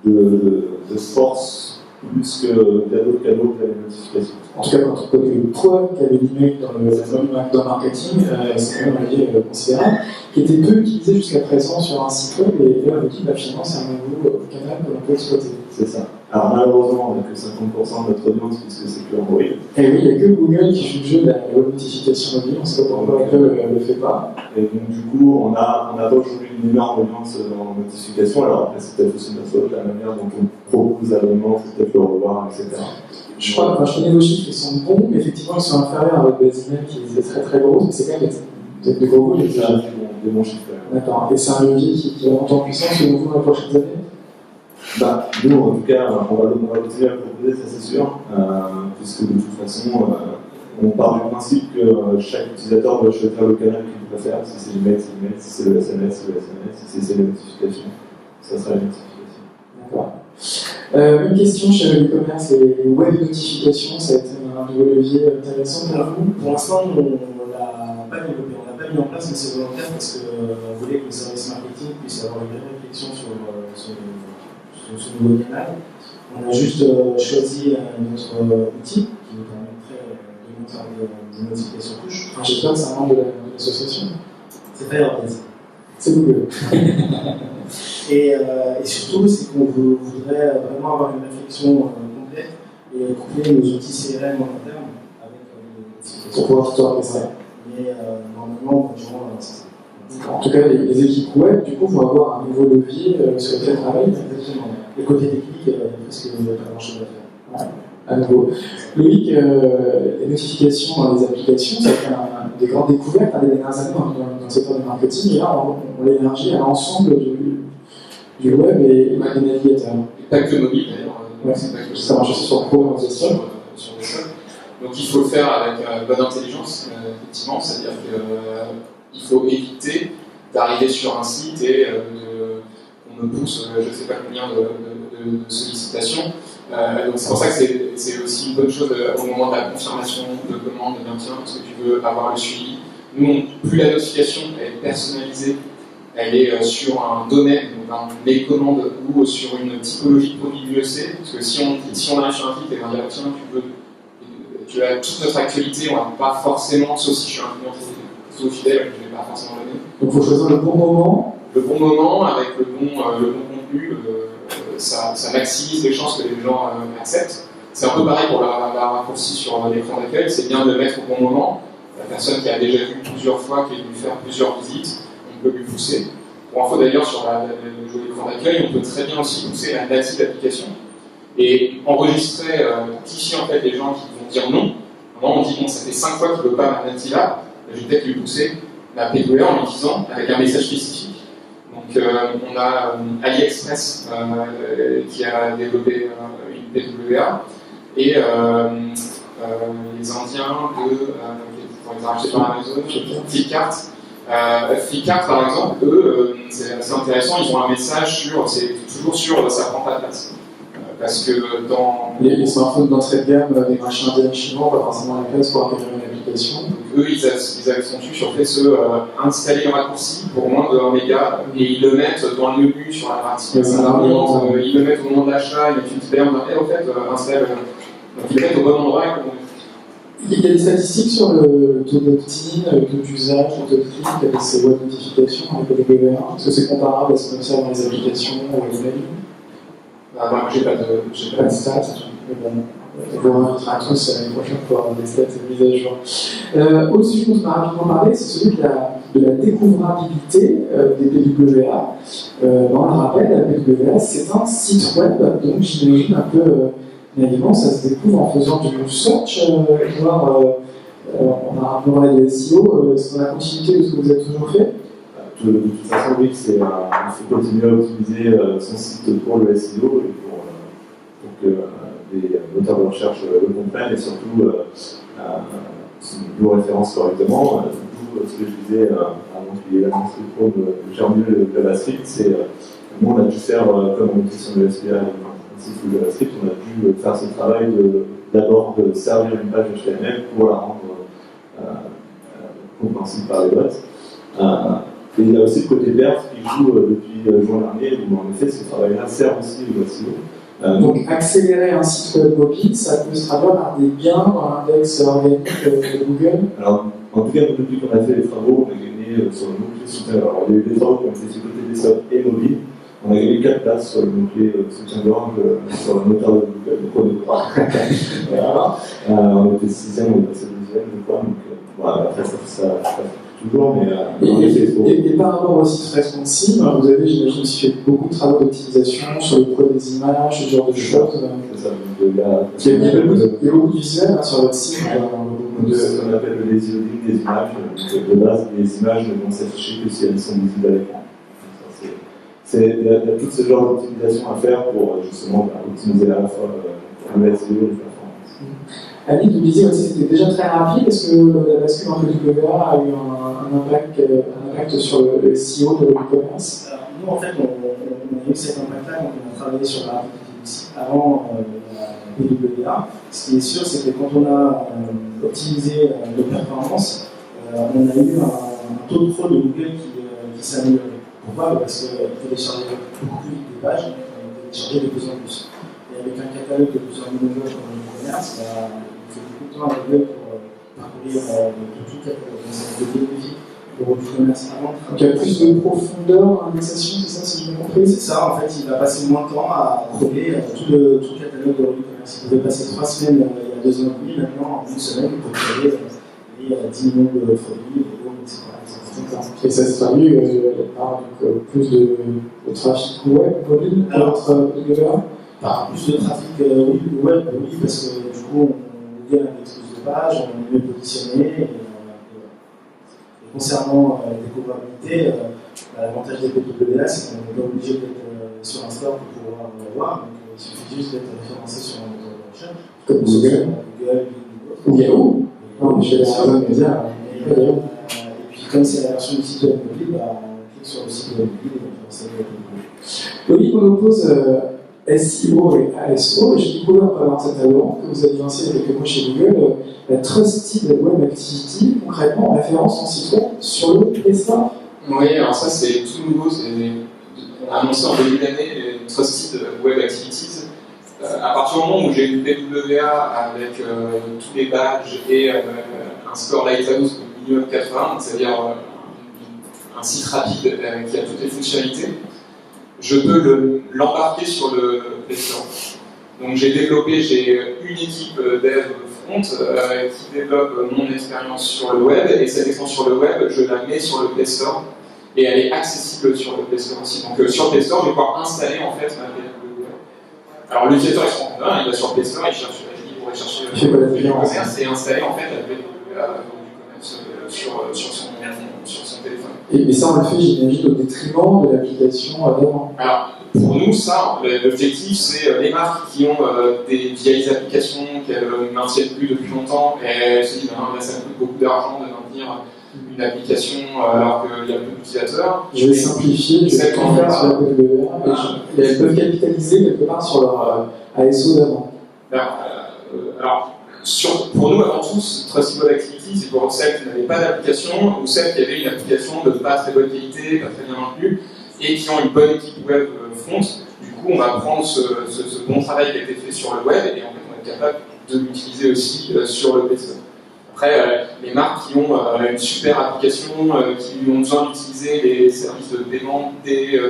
de force plus qu'il y a d'autres canaux que les notifications. En tout cas, quand on connaît le poids qu'avait l'email dans le marketing, c'est quand même un levier considérable, qui était peu utilisé jusqu'à présent sur un site web, et là, on dit finalement, c'est un nouveau canal que l'on peut exploiter. C'est ça. Alors malheureusement, on n'a que 50% de notre audience, puisque c'est que Android. Et oui, il n'y a que Google qui joue le jeu de la notification mobile, on ne sait pas pourquoi Apple ne le fait pas. Et donc du coup, on a aujourd'hui une énorme audience en notification. Alors après, c'est peut-être aussi notre faute, la manière dont on propose l'abonnement, c'est peut-être le revoir, etc. Je connais vos chiffres, ils sont bons, mais effectivement, ils sont inférieurs à votre base email qui est très très grosse, mais c'est quand même des gros volumes. Des bons chiffres. D'accord. Et c'est un levier qui va monter en puissance selon vous dans les prochaines années? Nous, en tout cas, on va continuer à proposer, ça c'est sûr, puisque de toute façon, on part du principe que chaque utilisateur doit choisir le canal qu'il préfère. Si c'est l'email, c'est l'email, si c'est le SMS, c'est le SMS, si c'est les notifications, ça sera les notifications. D'accord. Une question chez l'e-commerce, les web notifications, ça a été un nouveau levier intéressant pour vous? Pour l'instant, on ne l'a pas développé, on l'a pas mis en place, mais c'est volontaire parce qu'on voulait que le service marketing puisse avoir une vraie réflexion sur ce nouveau canal. On a juste choisi notre outil qui nous permettrait de monter des notifications push. J'espère que c'est un membre de l'association. C'est Firebase. C'est Google. Et surtout, c'est qu'on voudrait vraiment avoir une réflexion complète et coupler nos outils CRM en interne avec les notifications. Pour pouvoir tout ça. Mais normalement, on va toujours ça. En tout cas, les équipes web, du coup, vont avoir un nouveau levier sur lequel travailler. Le côté technique, parce qu'il n'y a pas grand-chose à faire. Ouais, à nouveau. Loïc, les notifications dans les applications, ça a été des grandes découvertes des dernières années dans le secteur du marketing, et là, on l'élargit à l'ensemble du web et des navigateurs. Et pas que mobile, d'ailleurs. Ouais, ça marche aussi sur Chrome, sur des choses. Donc il faut le faire avec bonne intelligence, effectivement, c'est-à-dire qu'il faut éviter d'arriver sur un site et qu'on me pousse je ne sais pas combien de sollicitations. Donc c'est pour ça que c'est aussi une bonne chose au moment de la confirmation de commande de maintien, parce que tu veux avoir le suivi. Nous, plus la notification est personnalisée, elle est sur un domaine, donc un mail commande ou sur une typologie de produit UEC, parce que si on arrive sur un site et on dit tiens, tu as toute notre actualité, on ne va pas forcément, sauf si je suis un client très fidèle, je ne vais pas forcément l'aimer. Donc il faut choisir le bon moment. Le bon moment, avec le bon contenu, ça maximise les chances que les gens acceptent. C'est un peu pareil pour la raccourci sur l'écran d'accueil, c'est bien de le mettre au bon moment. La personne qui a déjà vu plusieurs fois, qui a dû faire plusieurs visites, on peut lui pousser. Pour info d'ailleurs, sur le jeu d'écran d'accueil, on peut très bien aussi pousser la native d'application et enregistrer, quantifier en fait les gens qui vont dire non. Normalement, on dit bon, ça fait 5 fois qu'il ne veut pas ma native app, je vais peut-être lui pousser la PWA en l'utilisant avec un message spécifique. Donc on a AliExpress qui a développé une PWA et les Indiens de ont été rachetés par Amazon, Flipkart. Flipkart, par exemple, eux, c'est assez intéressant, ils ont un message c'est toujours sur ça prend pas de place. Parce que dans. Les smartphones d'entrée de gamme, des marchés indiens chinois, pas forcément la place pour acquérir une application. Eux, ils accentuent sur le fait de installer un raccourci pour moins de 1 méga et ils le mettent dans le menu sur la partie. Ils le mettent au moment de l'achat, ils mettent une petite berme, et au fait, installe. Donc ils le mettent au bon endroit. Il y a des statistiques sur le taux d'opt-in, le taux d'usage, le taux de clic avec ces web notifications avec les WebA. Est-ce que c'est comparable à ce qu'on observe dans les applications ou les mails? J'ai pas de stats. On vous invitera tous l'année prochaine pour avoir des stats mises à jour. Autre sujet dont on a rapidement parlé, c'est celui de la découvrabilité des PWA. On le rappelle, la PWA, c'est un site web, donc j'imagine un peu naïvement, ça se découvre en faisant du search, voire on a parlé de SEO, c'est dans la continuité de ce que vous avez toujours fait. De toute façon, oui, il faut continuer à optimiser son site pour le SEO et pour que les moteurs de recherche le comprennent et surtout nous référencent correctement. Du coup, ce que je disais avant qu'il y ait l'annonce de Germinal de JavaScript, c'est nous on a dû faire, comme on était sur le SPA ainsi que le JavaScript, on a dû faire ce travail d'abord de servir une page HTML pour la rendre compréhensible par les bots. Et il y a aussi le côté perf qui joue depuis juin dernier, où en effet ce travail-là sert aussi au SEO. Donc accélérer un site web mobile, ça peut se traduire par des gains dans l'index organique de Google. Alors, en tout cas, depuis qu'on a fait les travaux, on a gagné sur le mot-clé soutien. Alors, il y a eu des travaux qui ont été sur le côté desktop et mobile. On a gagné 4 places sur le mot-clé soutien-gorge sur le moteur de Google, le premier 3. Voilà. On était 6e, on est passé 2e, je crois. Donc, voilà, après, ça toujours, mais et par rapport au site responsive, vous avez, j'imagine, aussi fait beaucoup de travaux d'optimisation sur le poids des images, ce genre de choses. C'est ça. Il y a beaucoup de visuels sur votre site. Ce qu'on appelle le lazy loading des images. De base, les images ne vont s'afficher que si elles sont visibles à l'écran. Il y a tout ce genre d'optimisation à faire pour justement optimiser à la fois le SEO et les performances. Ali, vous disiez que c'était déjà très rapide. Est-ce que la bascule en PWA a eu un impact sur le SEO de l'e-commerce? Nous, en fait, on a eu cet impact-là quand on a travaillé sur la rapidité du site avant la PWA. Ce qui est sûr, c'est que quand on a optimisé nos performances, on a eu un taux de fraude de Google qui s'est amélioré. Pourquoi? Parce qu'il téléchargeait beaucoup plus vite des pages, il téléchargeait de plus en plus. Et avec un catalogue de plusieurs millions d'œuvres comme l'e-commerce, il faut beaucoup de temps à Google pour parcourir tout le catalogue. C'est une technologie pour l'e-commerce avant. Donc il y a plus de profondeur dans l'indexation, c'est ça, si j'ai bien compris? C'est ça, en fait, il va passer moins de temps à crawler tout le catalogue de l'e-commerce. Il devait passer 3 semaines il y a 2 ans et demi, maintenant en 1 semaine, il peut crawler les 10 millions de produits, etc. Et ça se traduit par plus de trafic web mobile à votre PWA? Par plus de trafic web, oui, parce que du coup, on gagne avec plus de pages, on est mieux positionné. Et concernant la découvrabilité, l'avantage des PWA, c'est qu'on n'est pas obligé d'être sur un store pour pouvoir le voir. Donc, il suffit juste d'être référencé sur un moteur de recherche, comme Google ou Yahoo. Non, mais je vais la média. Et puis, comme c'est la version du site web mobile, on clique sur le site web mobile et on fait ça. Oui, on oppose SEO et ASO. J'ai découvert pendant cet événement que vous avez lancé il y a quelques mois chez Google la Trusted Web Activity, concrètement en référence en site web sur le Play Store. Oui, alors ça c'est tout nouveau. On a annoncé en début d'année les Trusted Web Activities. À partir du moment où j'ai une PWA avec tous les badges et un score Lighthouse de minimum 80, c'est-à-dire un site rapide qui a toutes les fonctionnalités, je peux l'embarquer sur le Play Store. Donc j'ai une équipe dev front qui développe mon expérience sur le web, et cette expérience sur le web, je la mets sur le Play Store, et elle est accessible sur le Play Store aussi. Donc sur le Play Store, je vais pouvoir installer en fait ma PWA. Alors l'utilisateur il se rend compte, il va sur le Play Store, il pourrait chercher le commerce et installer en fait la PWA du commerce sur son téléphone. Mais ça on le fait, j'imagine, au détriment de l'application d'avant. Alors, pour nous, ça, l'objectif, c'est les marques qui ont des vieilles applications qu'elles ne maintiennent plus depuis longtemps, et elles se disent, là, ça coûte beaucoup d'argent de maintenir une application alors qu'il y a peu d'utilisateurs. Je vais simplifier, je vais tout faire sur la PWA, et elles peuvent capitaliser quelque part sur leur ASO d'avant. Alors, pour nous, avant tout, Trustable Activity, c'est pour celles qui n'avaient pas d'application ou celles qui avaient une application de pas très bonne qualité, pas très bien maintenue, et qui ont une bonne équipe web front. Du coup, on va prendre ce bon travail qui a été fait sur le web et en fait, on va être capable de l'utiliser aussi sur le PC. Après, les marques qui ont une super application, qui ont besoin d'utiliser les services de paiement du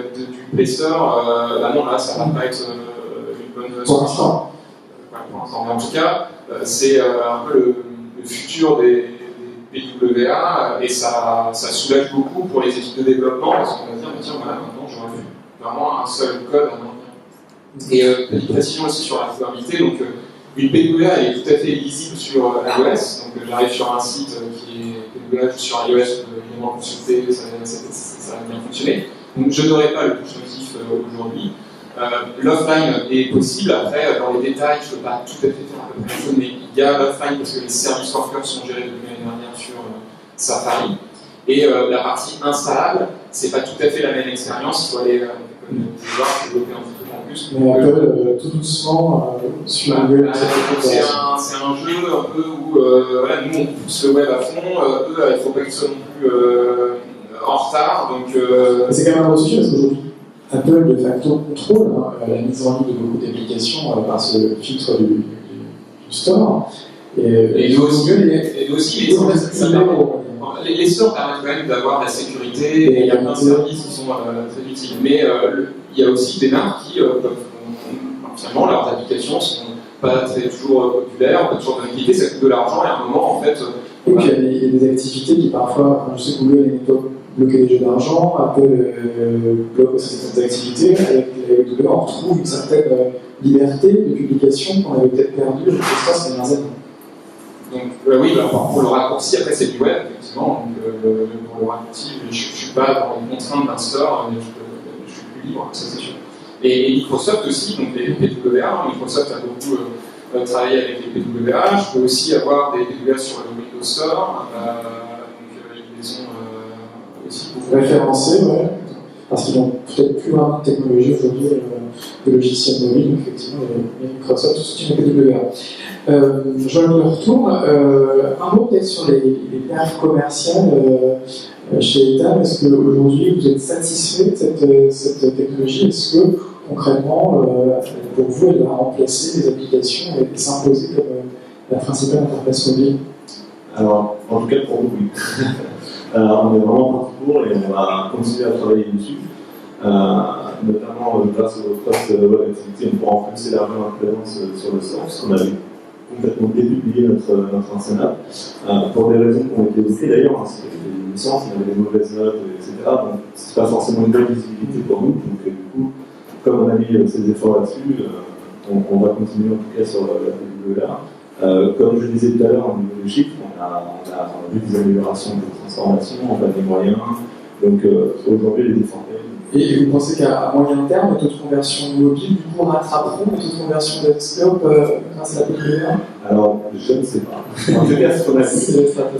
Play Store, non, là, ça ne va pas être une bonne solution. Mais en tout cas, c'est un peu le futur des PWA et ça soulage beaucoup pour les équipes de développement parce qu'on va dire, mais tiens, voilà, maintenant j'aurais vraiment un seul code à maintenir. Et petite précision aussi sur la faisabilité, donc une PWA est tout à fait lisible sur iOS, donc j'arrive sur un site qui est PWA sur iOS, évidemment consulter, ça va bien fonctionner. Donc je n'aurai pas le push notif aujourd'hui. L'offline est possible, après dans les détails je ne peux pas tout à fait faire à peu près la chose, mais il y a l'offline parce que les services workers sont gérés depuis l'année dernière sur Safari. Et la partie installable, c'est pas tout à fait la même expérience, il faut aller, comme vous pouvez voir, développer un petit peu en plus. Mais Apple, tout doucement, sur Google. C'est un jeu un peu où voilà, nous on pousse le web à fond, eux il ne faut pas qu'ils soient non plus en retard. Donc, c'est quand même un gros sujet parce qu'aujourd'hui, Apple de facto contrôle la mise en ligne de beaucoup d'applications par ce filtre du store. Et nous aussi, les stores permettent quand même d'avoir de la sécurité et il y a plein de services qui sont très utiles. Mais il y a aussi des marques qui finalement leurs applications sont pas toujours populaires, pas toujours de bonne qualité, ça coûte de l'argent et à un moment en fait. Et puis il y a des activités qui parfois, je sais que Google n'est pas bloquer les jeux d'argent, Apple bloque aussi certaines activités. Avec Google, on retrouve une certaine liberté de publication qu'on avait peut-être perdue, je pense, ces dernières années. Donc, oui, pour le raccourci, après c'est du web, effectivement. Donc, pour le raccourci, je ne suis pas dans les contraintes d'un store, mais je suis plus libre, ça c'est sûr. Et Microsoft aussi, donc les PWA, Microsoft a beaucoup travaillé avec les PWA. Je peux aussi avoir des PWA sur le Windows Store. Donc, ils les ont aussi beaucoup référencés, ouais. Parce qu'ils n'ont peut-être plus vraiment de technologie aujourd'hui de logiciels mobiles, donc effectivement, il y a Microsoft, tout ce qui est PWA. Je me retourne. Un mot peut-être sur les perfs commerciales chez Etam. Est-ce qu'aujourd'hui vous êtes satisfait de cette technologie? Est-ce que concrètement, pour vous, elle va remplacer les applications et s'imposer comme la principale interface mobile? Alors, en tout cas pour nous, oui. On est vraiment parti pour et on va continuer à travailler dessus. Notamment grâce au Trust Web Activity, on pourra en plus élargir notre présence sur le store, parce qu'on avait complètement dépublié notre ancien app, pour des raisons qui ont été évoquées d'ailleurs, parce qu'il y avait des licences, il y avait des mauvaises notes, etc. Donc c'est pas forcément une bonne visibilité pour nous. Donc du coup, comme on a mis ces efforts là-dessus, on va continuer en tout cas sur la PWA. Comme je disais tout à l'heure, au niveau des chiffres, on a vu des améliorations de transformation, on a des moyens. Donc aujourd'hui, les efforts. Et vous pensez qu'à moyen terme, les taux de conversion mobile du coup rattraperont les taux de conversion desktop grâce à la PWA? Alors, je ne sais pas. En tout cas, c'est ce qu'on a vu.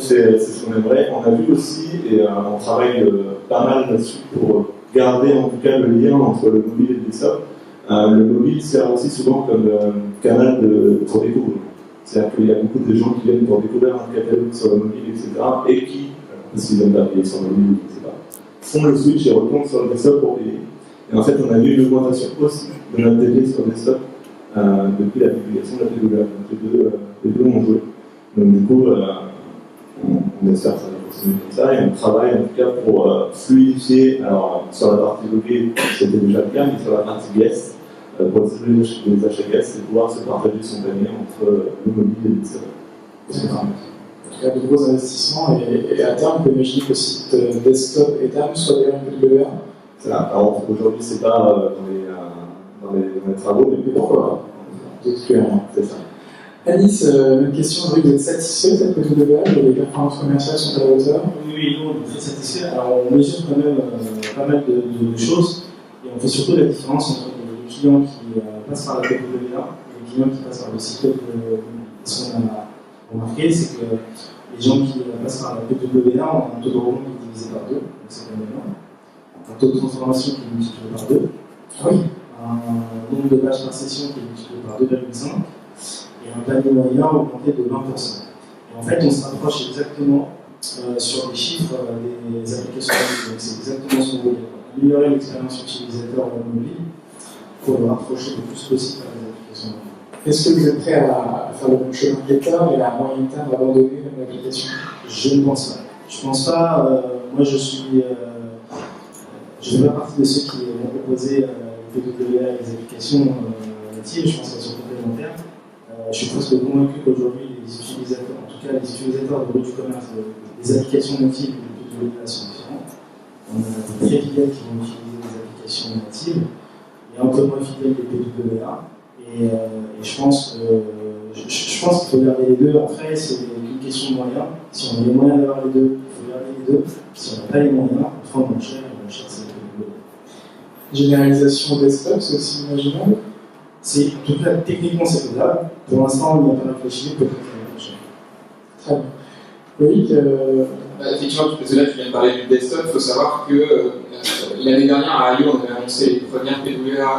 C'est ce qu'on aimerait. On a vu aussi, et on travaille pas mal là-dessus pour garder en tout cas le lien entre le mobile et le desktop. Le mobile sert aussi souvent comme canal pour découvrir. C'est-à-dire qu'il y a beaucoup de gens qui viennent pour découvrir un catalogue sur le mobile, etc. et qui, parce qu'ils viennent d'appuyer sur le mobile, etc., font le switch et retournent sur le desktop pour payer. Et en fait, on a vu une augmentation aussi de notre TV sur le desktop depuis la publication de la PWA. Donc les deux ont joué. Donc du coup, on espère que ça va continuer comme ça et on travaille en tout cas pour fluidifier. Alors sur la partie logée, c'était déjà le cas, mais sur la partie guest, pour distribuer les achats guest, c'est pouvoir se partager son panier entre le mobile et le desktop. Il y a de gros investissements et à terme, on peut imaginer que le site desktop Etam soit derrière une PWA. Alors aujourd'hui, c'est pas dans les travaux, mais pourquoi pas? C'est ça. Alice, une question, vous êtes satisfait de cette PWA? Les performances commerciales sont à la hauteur? Oui, nous on est très satisfaits. Alors on mesure quand même pas mal de choses. Et on fait surtout la différence entre les clients qui passent par la PWA et les clients qui passent par le site web. Ce qu'on a remarqué, c'est que les gens qui passent par la PWA ont un taux de rebond qui est divisé par 2, donc c'est quand même énorme. Un taux de transformation qui est multiplié par 2. Oui. Un nombre de pages par session qui est multiplié par 2,5. Et un panier moyen augmenté de 20%. Et en fait, on se rapproche exactement sur les chiffres des applications mobiles. Donc c'est exactement ce qu'on voulait. Améliorer l'expérience utilisateur mobile pour le rapprocher le plus possible à des applications mobiles. Est-ce que vous êtes prêt à faire le même chemin qu'État et à moyen terme abandonner l'application? Je ne pense pas. Je pense pas. Moi, je fais pas partie de ceux qui vont proposer les PWA et les applications natives. Je pense qu'elles sont complémentaires. Je suis presque convaincu qu'aujourd'hui, les utilisateurs, en tout cas les utilisateurs de rue du commerce, des applications natives et des PWA sont différents. On a des très fidèles qui vont utiliser des applications natives et un peu moins fidèles des PWA. Et je pense qu'il faut garder les deux. Après, c'est une question de moyens. Si on a les moyens d'avoir les deux, il faut garder les deux. Si on n'a pas les moyens, on prend moins cher et moins cher, c'est le PWA. Généralisation desktop, c'est aussi imaginable? En tout cas, techniquement, c'est faisable. Pour l'instant, on n'y a pas réfléchi, peut-être que c'est très bien. Loïc, effectivement, parce que là, tu viens de parler du desktop, il faut savoir que l'année dernière, à Lyon, on avait annoncé les premières PWA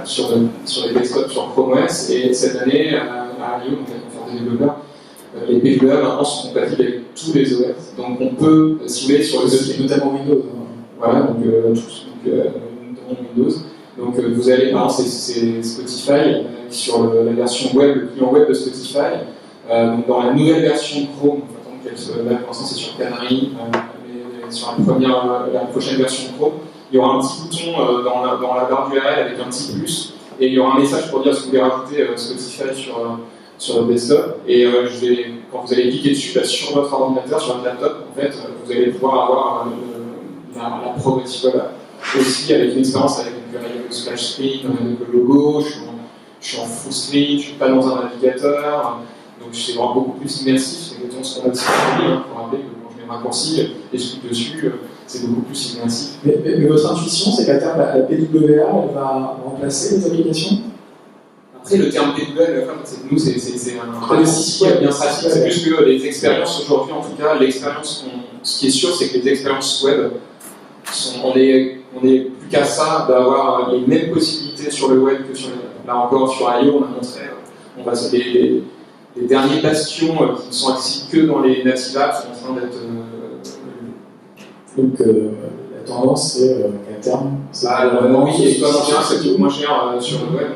sur les desktops sur Chrome OS, et cette année, à Lyon, on a fait des développeurs. Les PWA maintenant sont compatibles avec tous les OS. Donc on peut, si vous voulez, sur les OS, notamment Windows. Voilà, donc Windows. Donc vous allez, par exemple, c'est Spotify sur la version web, le client web de Spotify. Donc dans la nouvelle version de Chrome, là pour l'instant c'est sur Canary, mais sur la prochaine version de Chrome, il y aura un petit bouton dans la barre d'URL avec un petit plus, et il y aura un message pour dire si vous voulez rajouter Spotify sur le desktop. Et quand vous allez cliquer dessus, sur votre ordinateur, sur votre laptop, en fait, vous allez pouvoir avoir la progressive web aussi avec une expérience avec le splash screen, avec le logo, je suis en full screen, je ne suis pas dans un navigateur, donc c'est vraiment beaucoup plus immersif. C'est exactement ce qu'on a dit, pour rappeler que quand je mets un raccourci et je clique dessus, c'est beaucoup plus immersif. Mais votre intuition, c'est qu'à terme, la PWA, elle va remplacer les applications? Après, le terme PWA, nous, c'est un principe bien pratique. C'est plus que les expériences aujourd'hui, en tout cas, ce qui est sûr, c'est que les expériences web, on est plus qu'à ça d'avoir les mêmes possibilités sur le web que sur les. Là encore, sur I.O., on a montré, les derniers bastions qui ne sont accessibles que dans les native apps sont en train d'être. Donc, la tendance, c'est qu'à terme. Oui, et comme en général, ça coûte moins cher sur le web.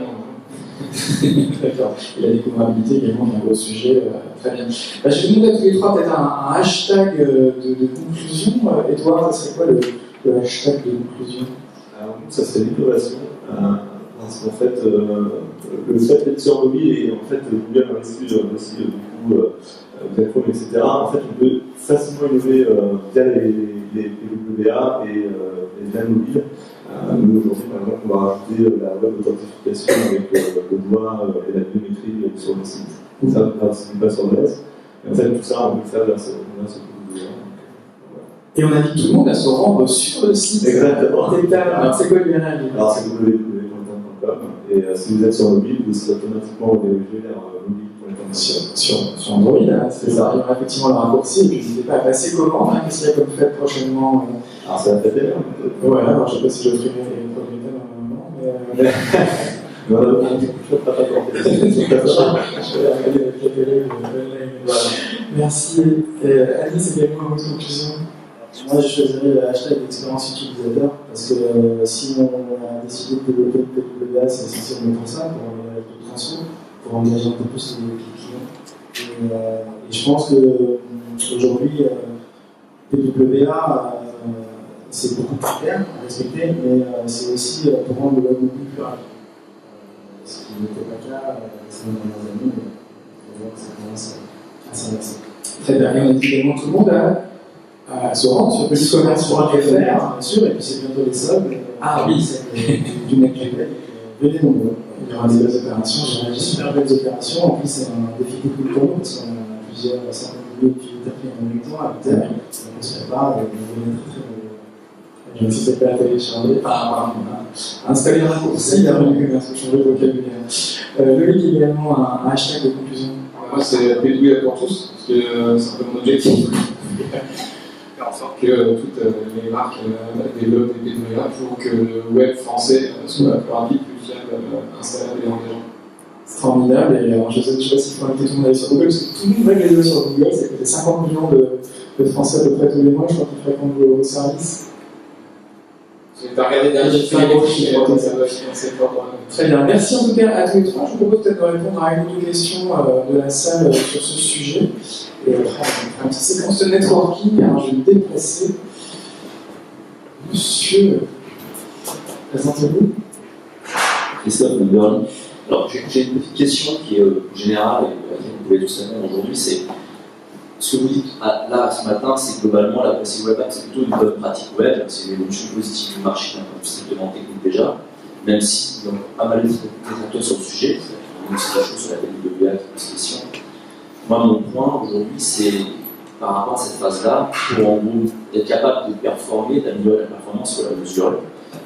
D'accord. Et la découvrabilité également est un gros sujet. Très bien. Je vais demander à tous les trois peut-être un hashtag de conclusion. Edouard, ça serait quoi le hashtag de conclusion? Alors, ça serait l'innovation. Parce qu'en fait, le fait d'être sur mobile et en fait, Google investit aussi du coup, via Chrome, etc. En fait, on peut facilement innover via les PWA et via le mobile. Nous, aujourd'hui, par exemple, on va rajouter la web authentification avec le doigt et la biométrie sur le site. Ça ne participe pas sur le reste. Et en fait, tout ça, on peut le faire grâce au PWA. Et on invite tout le monde à se rendre sur le site. Exactement. Alors, c'est quoi l'URL? Alors, c'est www.tam.com. Et si vous êtes sur mobile, vous serez automatiquement redirigé vers mobile.tam. Sur Android, c'est ça. Il y aura effectivement le raccourci. Et puis, n'hésitez pas à passer commande. Qu'est-ce qu'il y a comme fait prochainement? Alors, ça va peut-être bien. Ouais, alors je ne sais pas si je ferai les propriétaires normalement, mais. Voilà, je ne pas porter. Je vais regarder la télé. Merci. Alice, c'est également votre conclusion? Moi, je choisirais le hashtag d'expérience utilisateur parce que si on a décidé de développer le PWA, c'est essentiellement pour ça, pour améliorer le transfert, pour engager un peu plus les clients. Et je pense qu'aujourd'hui, PWA, c'est beaucoup plus clair à respecter, mais c'est aussi pour rendre le web mobile plus rapide. Ce qui n'était pas le cas ces dernières années, mais il faut voir que ça commence à s'inverser. Très bien. Et on invite également tout le monde à se rendre sur petitcommerce.fr, bien sûr, et puis c'est bientôt les soldes. Ah oui, du NetQuébec. Venez nombreux. Il y aura des belles opérations. J'ai des super belles opérations. En plus, c'est un défi technique pour nous parce qu'on a plusieurs centaines de milliers d'utilisateurs en même temps à l'intérieur. Donc on se prépare et on est très très Si c'est pas à télécharger, à installer un raccourci vers le commerce, pour changer de vocabulaire. Loïc, également un hashtag de conclusion. Moi, c'est PWA pour tous, parce que c'est un peu mon objectif. Faire en sorte que toutes les marques développent des PWA pour que le web français soit plus rapide, plus fiable, installable et engageant. C'est formidable, et alors, je ne sais pas s'il faut inviter tout le monde à aller sur Google, parce que tout le monde va aller sur Google, ça coûte 50 millions de Français à peu près tous les mois, je crois qu'ils fréquentent vos services. Tu as regardé dernier film, Très bien, merci en tout cas à tous les trois. Je vous propose peut-être de répondre à une ou deux questions de la salle sur ce sujet. Et après, on fera une petite séquence de networking. Alors, je vais me déplacer. Monsieur, présentez-vous. Christophe Burley. Alors, j'ai une petite question qui est générale et à laquelle vous pouvez tous répondre aujourd'hui. C'est ce que vous dites là ce matin, c'est globalement la Progressive Web App, c'est plutôt une bonne pratique web, c'est une évolution positive du marché d'un point de vue strictement technique déjà, même si il y a pas mal de détracteurs sur le sujet, c'est aussi la chose sur laquelle il y a des questions. Moi, mon point aujourd'hui, c'est par rapport à cette phase-là, pour en gros être capable de performer, d'améliorer la performance sur la mesure.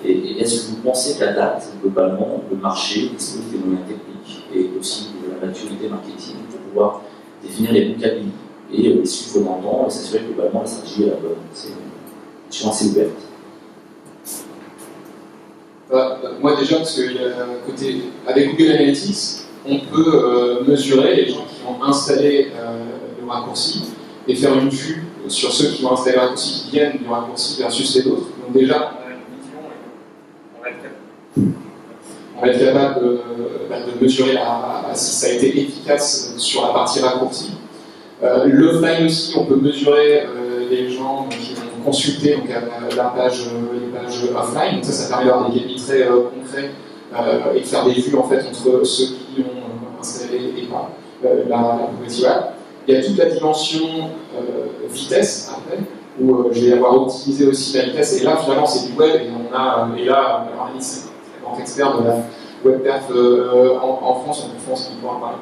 Et est-ce que vous pensez qu'à date, globalement, le marché dispose des moyens techniques et aussi de la maturité marketing pour pouvoir définir les bons KPI et les suivre dans le temps et s'assurer que globalement la stratégie est la bonne? C'est une question assez ouverte. Moi déjà, parce qu'il y a un côté, avec Google Analytics, on peut mesurer les gens qui ont installé le raccourci et faire une vue sur ceux qui ont installé le raccourci qui viennent du raccourci versus les autres. Donc déjà, on a une vision et on va être capable de mesurer si ça a été efficace sur la partie raccourci. L'offline aussi, on peut mesurer les gens qui ont consulté donc, les pages offline. Donc ça permet d'avoir des KPI très concrets et de faire des vues en fait entre ceux qui ont installé et pas la Progressive Web. Il y a toute la dimension vitesse après, où je vais avoir optimisé aussi la vitesse. Et là, finalement, c'est du web. Et là, alors Alice, c'est un grand expert de la web perf en France. Je pense qu'il pourra en parler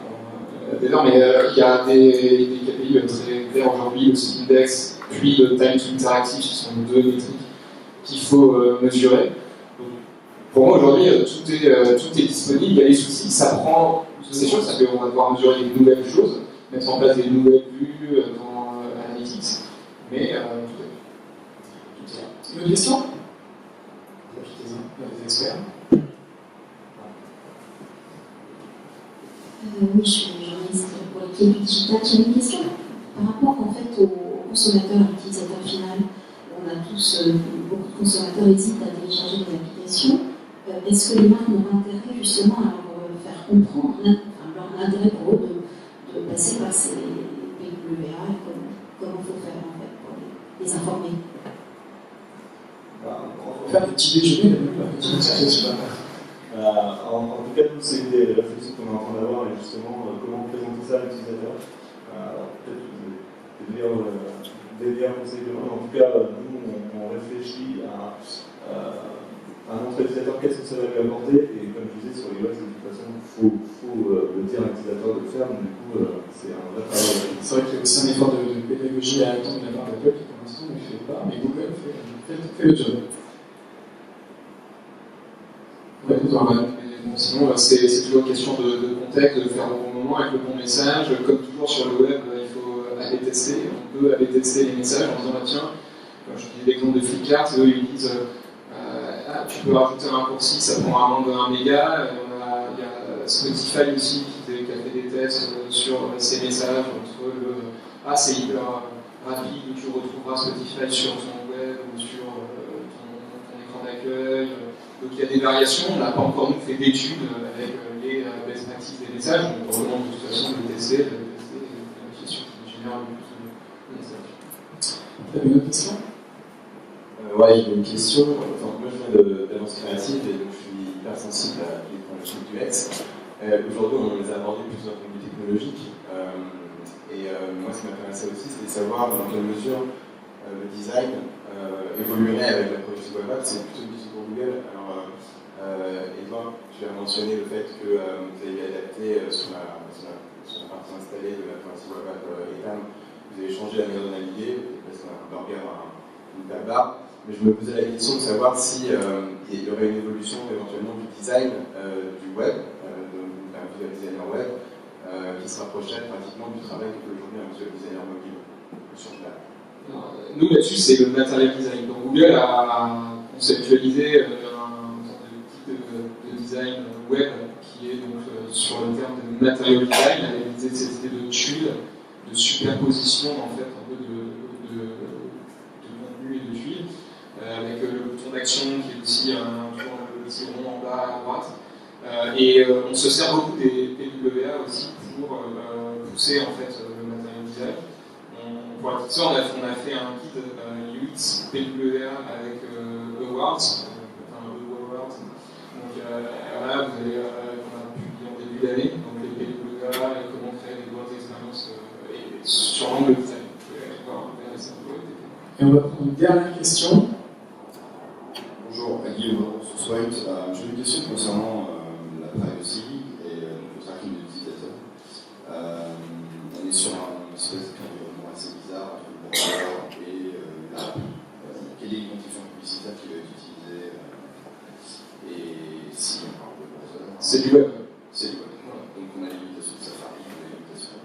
d'ailleurs, mais il y a des KPI très clairs aujourd'hui, le speed index, puis le time to interactive, qui sont deux métriques qu'il faut mesurer. Donc, pour moi, aujourd'hui, tout est disponible. Il y a des soucis, ça prend. C'est sûr, ça fait on va devoir mesurer des nouvelles choses, mettre en place des nouvelles vues dans Analytics, mais tout est là. Une question? Des experts. Oui, je suis journaliste pour l'équipe digitale. J'ai une question par rapport en fait aux consommateurs, utilisateurs final. On a tous, beaucoup de consommateurs hésitent à télécharger des applications. Est-ce que les marques ont intérêt justement à leur faire comprendre leur intérêt pour eux de passer par ces PWA et comment il faut faire en fait pour les informer? On va faire des petits déjeuners, en tout cas, c'est une des réflexions qu'on est en train d'avoir, et justement, comment présenter ça à l'utilisateur. Alors, peut-être des meilleurs conseils de moi, en tout cas, nous, on réfléchit à notre utilisateur, qu'est-ce que ça va lui apporter, et comme je disais, sur les web, de toute façon, il faut le dire à l'utilisateur de le faire, donc du coup, c'est un vrai travail. C'est vrai qu'il y a aussi un effort de pédagogie à attendre de la part d'Apple qui, pour l'instant, ne le fait pas, mais Google fait le job. Ouais, sinon, c'est toujours une question de contexte, de faire au bon moment avec le bon message. Comme toujours sur le web, il faut aller tester. On peut aller tester les messages en disant tiens, quand je dis l'exemple de Flipkart, eux ils disent tu peux rajouter un raccourci, ça prend un moins de 1 méga. Il y a Spotify aussi qui a fait des tests sur ces messages entre c'est hyper rapide, tu retrouveras Spotify sur ton web ou sur ton écran d'accueil. Donc il y a des variations, on n'a pas encore nous fait d'études avec les best practices des messages, donc on recommande de toute façon de tester la question qui génère le plus de messages. Tu as une autre question? Ouais, j'ai une question. Moi je viens d'agence créative et donc je suis hyper sensible à les problématiques du UX. Aujourd'hui on les a abordées plus d'un point de vue technologique. Moi ce qui m'intéressait aussi c'était de savoir dans quelle mesure le design évoluerait avec la Progressive Web App. C'est plutôt une question pour Google. Alors, Edouard, tu as mentionné le fait que vous avez adapté sur la partie installée de la Progressive Web App ETAM, vous avez changé la manière d'analyser, vous avez passé un burger à une table barre. Mais je me posais la question de savoir si il y aurait une évolution éventuellement du design du web, d'un visual designer web, qui se rapprocherait pratiquement du travail que fait aujourd'hui un visual designer mobile sur place. Nous là-dessus, c'est le material design. Donc Google a conceptualisé un type de design web qui est donc sur le terme de material design, avec cette idée de tuiles, de superposition en fait un peu de contenu et de tuiles, avec le bouton d'action qui est aussi un petit rond en bas à droite. Et on se sert beaucoup des PWA aussi pour pousser en fait le material design. Pour la petite sœur, on a fait un guide UX PWA avec Awards, donc voilà, vous avez, on a publié en début d'année, donc les PWA, comment créer des bonnes expériences et sur l'angle design. Et on va prendre une dernière question. Bonjour, Guillaume Souswhite. J'ai une question concernant la privacy et le tracking des utilisateurs. On est sur un espèce d'environnement assez bizarre entre le browser et l'app. Quelle est l'identifiant publicitaire qui va être utilisé et si on parle de browser? C'est du web. C'est du web. Voilà. Donc on a les limitations de Safari, on a les limitations de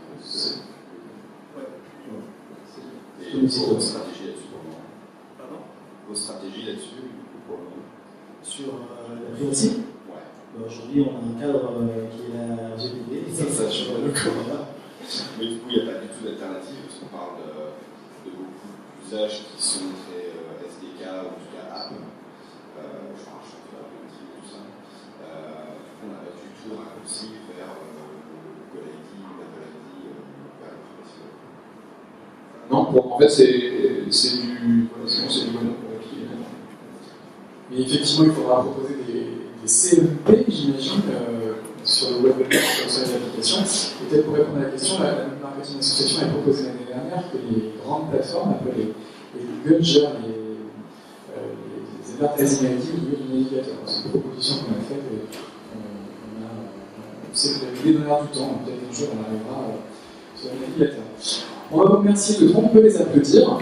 et vos stratégies là-dessus pour le moment. Pardon? Vos stratégies là-dessus pour le moment. Sur la privacy? Ouais. Aujourd'hui, on a un cadre qui est la GPD. Ça, je vois le corps. Mais du coup, il n'y a pas du tout d'alternative, parce qu'on parle de beaucoup d'usages qui sont très SDK ou en tout cas app. Je parle de tout ça. On n'a pas du tout raccourci vers le Google ID, l'Apple ID, vers la privacy. Non, en fait, c'est du web qui est. Mais effectivement, il faudra proposer des CMP, j'imagine, sur le web sur les applications. Peut-être pour répondre à la question, la Marketing Association a proposé l'année dernière que les grandes plateformes, appelées les Google, gèrent les advertising ID au niveau du navigateur. C'est une proposition qu'on a faite et on sait que l'idée dans l'air du temps, peut-être un jour on arrivera sur le navigateur. On va vous remercier de tout, on peut les applaudir.